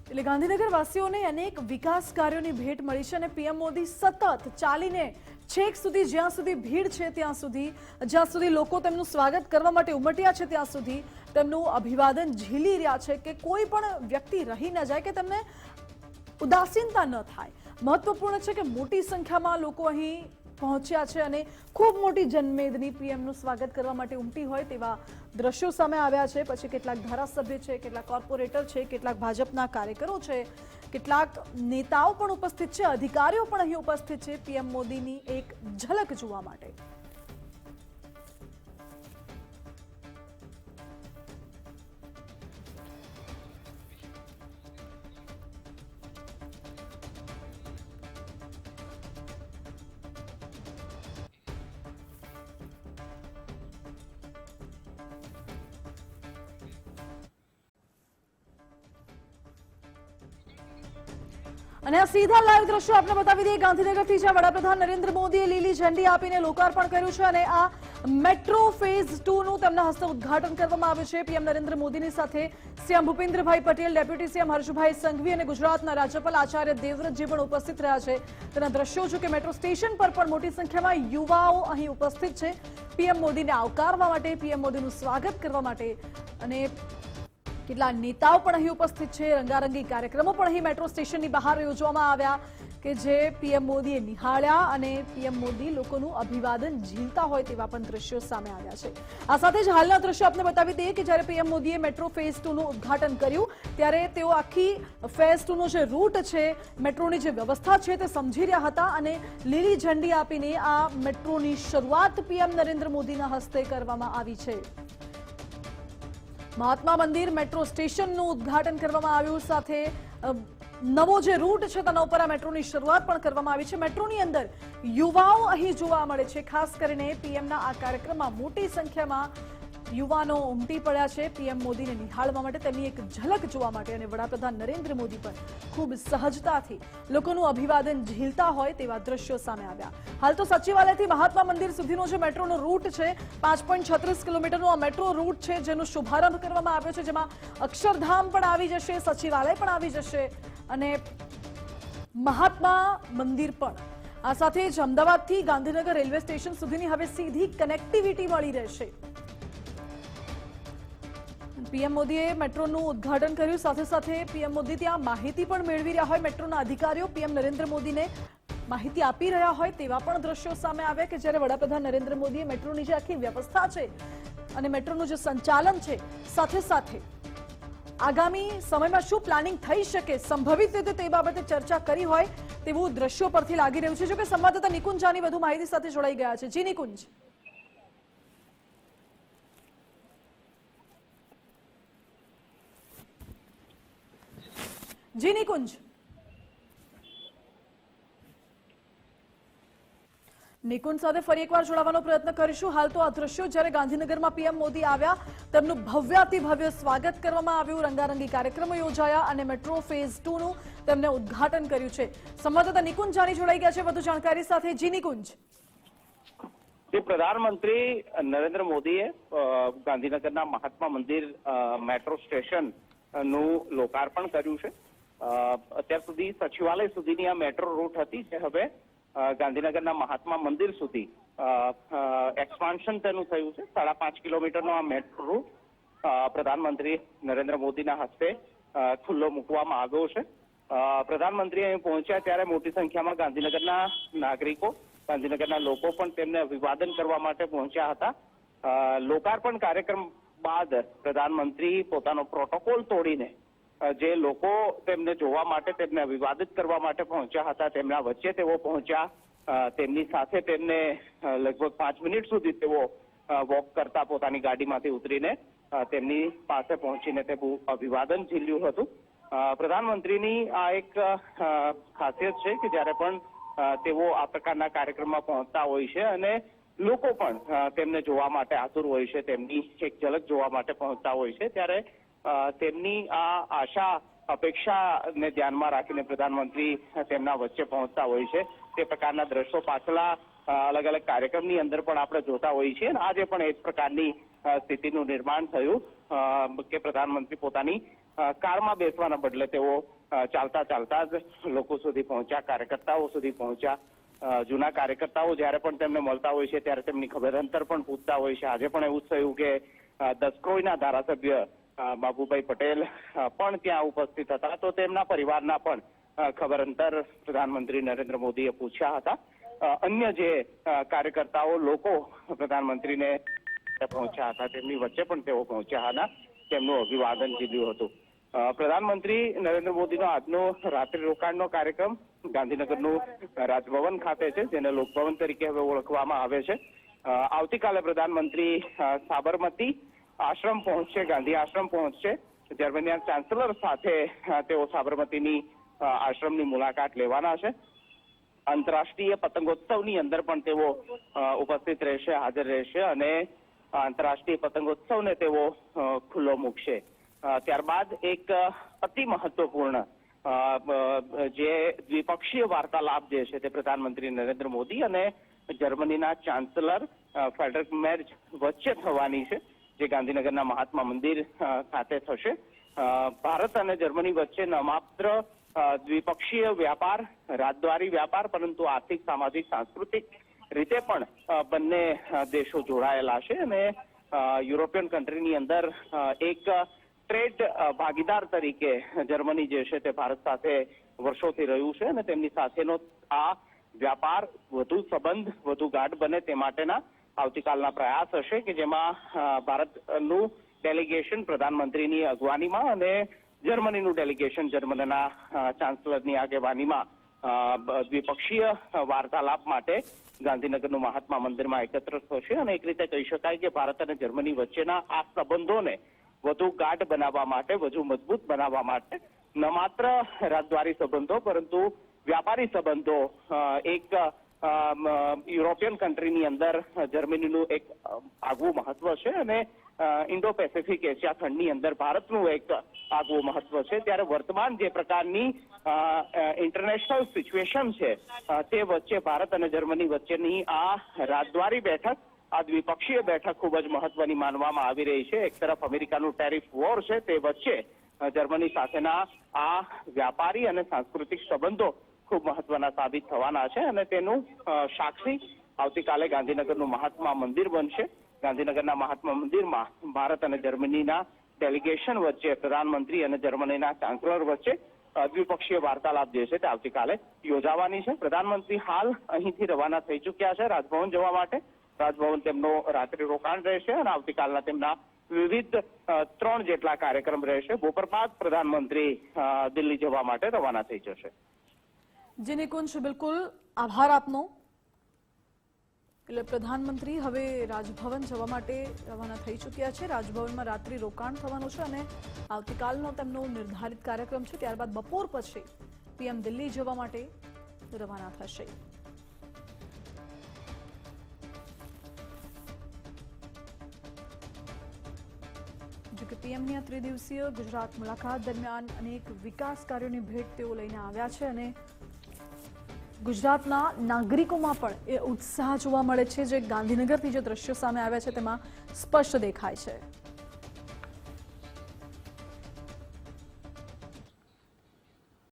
એટલે ગાંધીનગર વાસીઓને અનેક વિકાસ કાર્યોની ભેટ મળી છે અને પીએમ મોદી સતત ચાલીને છેક સુધી, જ્યાં સુધી ભીડ છે ત્યાં સુધી, જ્યાં સુધી લોકો તેમનું સ્વાગત કરવા માટે ઉમટ્યા છે ત્યાં સુધી તેમનું અભિવાદન ઝીલી રહ્યા છે કે કોઈ પણ વ્યક્તિ રહી ન જાય, કે તેમને ઉદાસીનતા ન થાય। મહત્વપૂર્ણ છે કે મોટી સંખ્યામાં લોકો અહીં પહોંચ્યા છે અને ખૂબ મોટી જનમેદની પીએમનું સ્વાગત કરવા માટે ઉમટી હોય તેવા દ્રશ્યો સામે આવ્યા છે। પછી કેટલાક ધારાસભ્ય છે, કેટલાક કોર્પોરેટર છે, કેટલાક ભાજપના કાર્યકરો છે, કેટલાક નેતાઓ પણ ઉપસ્થિત છે, અધિકારીઓ પણ અહીં ઉપસ્થિત છે પીએમ મોદીની એક ઝલક જોવા માટે। અને આ સીધા લાઈવ દ્રશ્યો આપણે બતાવી દઈએ ગાંધીનગરથી, જ્યાં વડાપ્રધાન નરેન્દ્ર મોદીએ લીલી ઝંડી આપીને લોકાર્પણ કર્યું છે અને આ મેટ્રો ફેઝ 2 નું તેમના હસ્તે ઉદ્ઘાટન કરવામાં આવ્યું છે. પીએમ નરેન્દ્ર મોદીની સાથે CM Bhupendrabhai Patel, deputy CM Harshbhai Sanghavi અને ગુજરાતના રાજ્યપાલ આચાર્ય દેવવ્રતજી પણ ઉપસ્થિત રહ્યા છે. તેના દ્રશ્યો જો કે મેટ્રો સ્ટેશન પર પણ મોટી સંખ્યામાં યુવાઓ અહીં ઉપસ્થિત છે પીએમ મોદીને આવકારવા માટે, પીએમ મોદીનું સ્વાગત કરવા માટે. અને કેટલા નેતાઓ પણ અહીં ઉપસ્થિત છે. રંગારંગી કાર્યક્રમો પણ અહીં મેટ્રો સ્ટેશનની બહાર યોજવામાં આવ્યા કે જે પીએમ મોદીએ નિહાળ્યા અને પીએમ મોદી લોકોનું અભિવાદન ઝીલતા હોય તેવા પણ દ્રશ્યો સામે આવ્યા છે. આ સાથે જ હાલના દ્રશ્યો આપને બતાવી દઈએ કે જ્યારે પીએમ મોદીએ મેટ્રો ફેઝ 2 નું ઉદ્ઘાટન કર્યું ત્યારે તેઓ આખી ફેઝ 2 નો જે રૂટ છે, મેટ્રોની જે વ્યવસ્થા છે તે સમજી રહ્યા હતા અને લીલી ઝંડી આપીને આ મેટ્રોની શરૂઆત પીએમ નરેન્દ્ર મોદીના હસ્તે કરવામાં આવી છે. મહાત્મા મંદિર મેટ્રો સ્ટેશનનું ઉદ્ઘાટન કરવામાં આવ્યું, સાથે નવો જે રૂટ છે તેના ઉપર આ મેટ્રોની શરૂઆત પણ કરવામાં આવી છે. મેટ્રોની અંદર યુવાઓ અહીં જોવા મળે છે. ખાસ કરીને પીએમના આ કાર્યક્રમમાં મોટી સંખ્યામાં યુવાનો ઉમટી પડ્યા છે પીએમ મોદીને નિહાળવા માટે, તેમની એક ઝલક જોવા માટે. અને વડાપ્રધાન નરેન્દ્ર મોદી પણ ખૂબ સહજતાથી લોકોનું અભિવાદન ઝીલતા હોય તેવા દ્રશ્યો સામે આવ્યા. હાલ તો સચિવાલયથી મહાત્મા મંદિર સુધીનો જે મેટ્રોનો રૂટ છે, 5.36 કિલોમીટરનો આ મેટ્રો રૂટ છે જેનો શુભારંભ કરવામાં આવ્યો છે, જેમાં અક્ષરધામ પણ આવી જશે, સચિવાલય પણ આવી જશે અને મહાત્મા મંદિર પણ. આ સાથે જ અમદાવાદથી ગાંધીનગર રેલવે સ્ટેશન સુધીની હવે સીધી કનેક્ટિવિટી મળી રહેશે. પીએમ મોદીએ મેટ્રોનું ઉદ્ઘાટન કર્યું, સાથે સાથે પીએમ મોદી ત્યાં માહિતી પણ મેળવી રહ્યા હોય, મેટ્રોના અધિકારીઓ પીએમ નરેન્દ્ર મોદીને માહિતી આપી રહ્યા હોય તેવા પણ દ્રશ્યો સામે આવ્યા કે જ્યારે વડાપ્રધાન નરેન્દ્ર મોદીએ મેટ્રોની જે આખી વ્યવસ્થા છે અને મેટ્રોનું જે સંચાલન છે, સાથે સાથે આગામી સમયમાં શું પ્લાનિંગ થઈ શકે સંભવિત રીતે તે બાબતે ચર્ચા કરી હોય તેવું દ્રશ્યો પરથી લાગી રહ્યું છે. જો કે સંવાદદાતા નિકુંજ જાની વધુ માહિતી સાથે જોડાઈ ગયા છે. જી નિકુંજ. જી નિકુંજ. નિકુંજ સાથે ફરી એકવાર જોડાવાનો પ્રયત્ન કરીશું. હાલ તો આ દ્રશ્યો જ્યારે ગાંધીનગરમાં પીએમ મોદી આવ્યા, તેમનું ભવ્યાતિ ભવ્ય સ્વાગત કરવામાં આવ્યું, રંગારંગી કાર્યક્રમો યોજાયા અને મેટ્રો ફેઝ 2 નું તેમને ઉદ્ઘાટન કર્યું છે. સંવાદદાતા નિકુંજ જાની જોડાઈ ગયા છે વધુ જાણકારી સાથે. જી નિકુંજ. પ્રધાનમંત્રી નરેન્દ્ર મોદીએ ગાંધીનગરના મહાત્મા મંદિર મેટ્રો સ્ટેશન નું લોકાર્પણ કર્યું છે. અત્યાર સુધી સચિવાલય સુધીની આ મેટ્રો રૂટ હતી, જે હવે ગાંધીનગરના મહાત્મા મંદિર સુધી એક્સપાન્શન તેનું થયું છે. 5.5 કિલોમીટરનો આ મેટ્રો રૂટ પ્રધાનમંત્રી નરેન્દ્ર મોદીના હસ્તે ખુલ્લો મૂકવામાં આવ્યો છે. પ્રધાનમંત્રી અહીં પહોંચ્યા ત્યારે મોટી સંખ્યામાં ગાંધીનગરના નાગરિકો, ગાંધીનગરના લોકો પણ તેમને અભિવાદન કરવા માટે પહોંચ્યા હતા. લોકાર્પણ કાર્યક્રમ બાદ પ્રધાનમંત્રી પોતાનો પ્રોટોકોલ તોડીને જે લોકો તેમને જોવા માટે, તેમને અભિવાદિત કરવા માટે પહોંચ્યા હતા તેમના વચ્ચે તેઓ પહોંચ્યા. તેમની સાથે તેમને લગભગ 5 મિનિટ સુધી તેઓ વોક કરતા પોતાની ગાડીમાંથી ઉતરીને તેમની પાસે પહોંચીને તે અભિવાદન ઝીલ્યું હતું. પ્રધાનમંત્રીની આ એક ખાસિયત છે કે જ્યારે પણ તેઓ આ પ્રકારના કાર્યક્રમમાં પહોંચતા હોય છે અને લોકો પણ તેમને જોવા માટે આતુર હોય છે, તેમની એક ઝલક જોવા માટે પહોંચતા હોય છે, ત્યારે તેમની આ આશા અપેક્ષાને ધ્યાનમાં રાખીને પ્રધાનમંત્રી તેમના વચ્ચે પહોંચતા હોય છે. તે પ્રકારના દ્રશ્યો પાછલા અલગ અલગ કાર્યક્રમની અંદર પણ આપણે જોતા હોઈએ છીએ. આજે પણ એક પ્રકારની સ્થિતિનું નિર્માણ થયું કે પ્રધાનમંત્રી પોતાની કારમાં બેસવાના બદલે તેઓ ચાલતા ચાલતા જ લોકો સુધી પહોંચ્યા, કાર્યકર્તાઓ સુધી પહોંચ્યા. જૂના કાર્યકર્તાઓ જ્યારે પણ તેમને મળતા હોય છે ત્યારે તેમની ખબર અંતર પણ પૂછતા હોય છે. આજે પણ એવું જ થયું કે દસક્રોઈના ધારાસભ્ય બાબુભાઈ પટેલ પણ ત્યાં ઉપસ્થિત હતા, તો તેમના પરિવારના પણ ખબર અંતર પ્રધાનમંત્રી નરેન્દ્ર મોદીએ પૂછ્યા હતા. અન્ય જે કાર્યકર્તાઓ, લોકો પ્રધાનમંત્રીને પહોંચ્યા હતા તેમની વચ્ચે પણ તેઓ પહોંચ્યા હતા, તેમનું અભિવાદન ઝીલ્યું હતું. પ્રધાનમંત્રી નરેન્દ્ર મોદીનો આજનો રાત્રિ રોકાણનો કાર્યક્રમ ગાંધીનગરનું રાજભવન ખાતે છે, જેને લોકભવન તરીકે હવે ઓળખવામાં આવે છે. આવતીકાલે પ્રધાનમંત્રી સાબરમતી આશ્રમ પહોંચશે, ગાંધી આશ્રમ પહોંચશે. દરમિયાન ચાન્સેલર સાથે તેઓ સાબરમતીની આશ્રમની મુલાકાત લેવાના છે. આંતરરાષ્ટ્રીય પતંગોત્સવની અંદર પણ તેઓ ઉપસ્થિત રહેશે, હાજર રહેશે અને આંતરરાષ્ટ્રીય પતંગોત્સવને તેઓ ખુલ્લો મૂકશે. ત્યારબાદ એક અતિ મહત્વપૂર્ણ જે દ્વિપક્ષીય વાર્તાલાપ જે છે તે પ્રધાનમંત્રી નરેન્દ્ર મોદી અને જર્મનીના ચાન્સલર ફેડરિક મેર્જ વચ્ચે થવાની છે, જે ગાંધીનગરના મહાત્મા મંદિર ખાતે થશે. ભારત અને જર્મની વચ્ચે ન માત્ર દ્વિપક્ષીય વ્યાપાર, રાજદ્વારી વ્યાપાર, પરંતુ આર્થિક, સામાજિક, સાંસ્કૃતિક રીતે પણ બંને દેશો જોડાયેલા છે અને યુરોપિયન કન્ટ્રીની અંદર એક ટ્રેડ ભાગીદાર તરીકે જર્મની જે છે તે ભારત સાથે વર્ષોથી રહ્યું છે અને તેમની સાથેનો આ વ્યાપાર વધુ સંબંધ વધુ ગાઢ બને તે માટેના આવતીકાલના પ્રયાસ હશે કે જેમાં ભારતનું ડેલિગેશન પ્રધાનમંત્રીની અગવાનીમાં અને જર્મનીનું ડેલિગેશન જર્મનીના ચાન્સલરની આગેવાનીમાં દ્વિપક્ષીય વાર્તાલાપ માટે ગાંધીનગરનું મહાત્મા મંદિરમાં એકત્ર થશે અને એક રીતે કહી શકાય કે ભારત અને જર્મની વચ્ચેના આ સંબંધોને વધુ ગાઢ બનાવવા માટે, વધુ મજબૂત બનાવવા માટે ન માત્ર રાજદ્વારી સંબંધો પરંતુ વ્યાપારી સંબંધો એક યુરોપિયન કન્ટ્રીની અંદર જર્મનીનું એક આગવું મહત્વ છે અને ઇન્ડો પેસિફિક એશિયા ખંડની અંદર ભારતનું એક આગવું મહત્વ છે. ત્યારે વર્તમાન જે પ્રકારની ઇન્ટરનેશનલ સિચ્યુએશન છે તે વચ્ચે ભારત અને જર્મની વચ્ચેની આ રાજદ્વારી બેઠક, આ દ્વિપક્ષીય બેઠક ખૂબ જ મહત્વની માનવામાં આવી રહી છે. એક તરફ અમેરિકાનું ટેરિફ વોર છે, તે વચ્ચે જર્મની સાથેના આ વ્યાપારી અને સાંસ્કૃતિક સંબંધો ખૂબ મહત્વના સાબિત થવાના છે અને તેનું સાક્ષી આવતીકાલે ગાંધીનગરનું મહાત્મા મંદિર બનશે. ગાંધીનગરના મહાત્મા મંદિરમાં ભારત અને જર્મનીના ડેલિગેશન વચ્ચે, પ્રધાનમંત્રી અને જર્મનીના ચાન્સલર વચ્ચે દ્વિપક્ષીય વાર્તાલાપ જે છે તે આવતીકાલે યોજાવાની છે. પ્રધાનમંત્રી હાલ અહીંથી રવાના થઈ ચૂક્યા છે રાજભવન જવા માટે. રાજભવન તેમનો રાત્રિ રોકાણ રહેશે અને આવતીકાલના તેમના વિવિધ 3 જેટલા કાર્યક્રમ રહેશે. બપોર બાદ પ્રધાનમંત્રી દિલ્હી જવા માટે રવાના થઈ જશે. જી નિકુંજ, બિલકુલ આભાર આપનો. એટલે પ્રધાનમંત્રી હવે રાજભવન જવા માટે રવાના થઈ ચૂક્યા છે. રાજભવનમાં રાત્રિ રોકાણ થવાનું છે અને આવતીકાલનો તેમનો નિર્ધારિત કાર્યક્રમ છે. ત્યારબાદ બપોર પછી પીએમ દિલ્હી જવા માટે રવાના થશે. જોકે પીએમની આ ત્રિદિવસીય ગુજરાત મુલાકાત દરમિયાન અનેક વિકાસ કાર્યોની ભેટ તેઓ લઈને આવ્યા છે અને ગુજરાતના નાગરિકોમાં પણ એ ઉત્સાહ જોવા મળે છે જે ગાંધીનગરથી જે દ્રશ્યો સામે આવ્યા છે તેમાં સ્પષ્ટ દેખાય છે.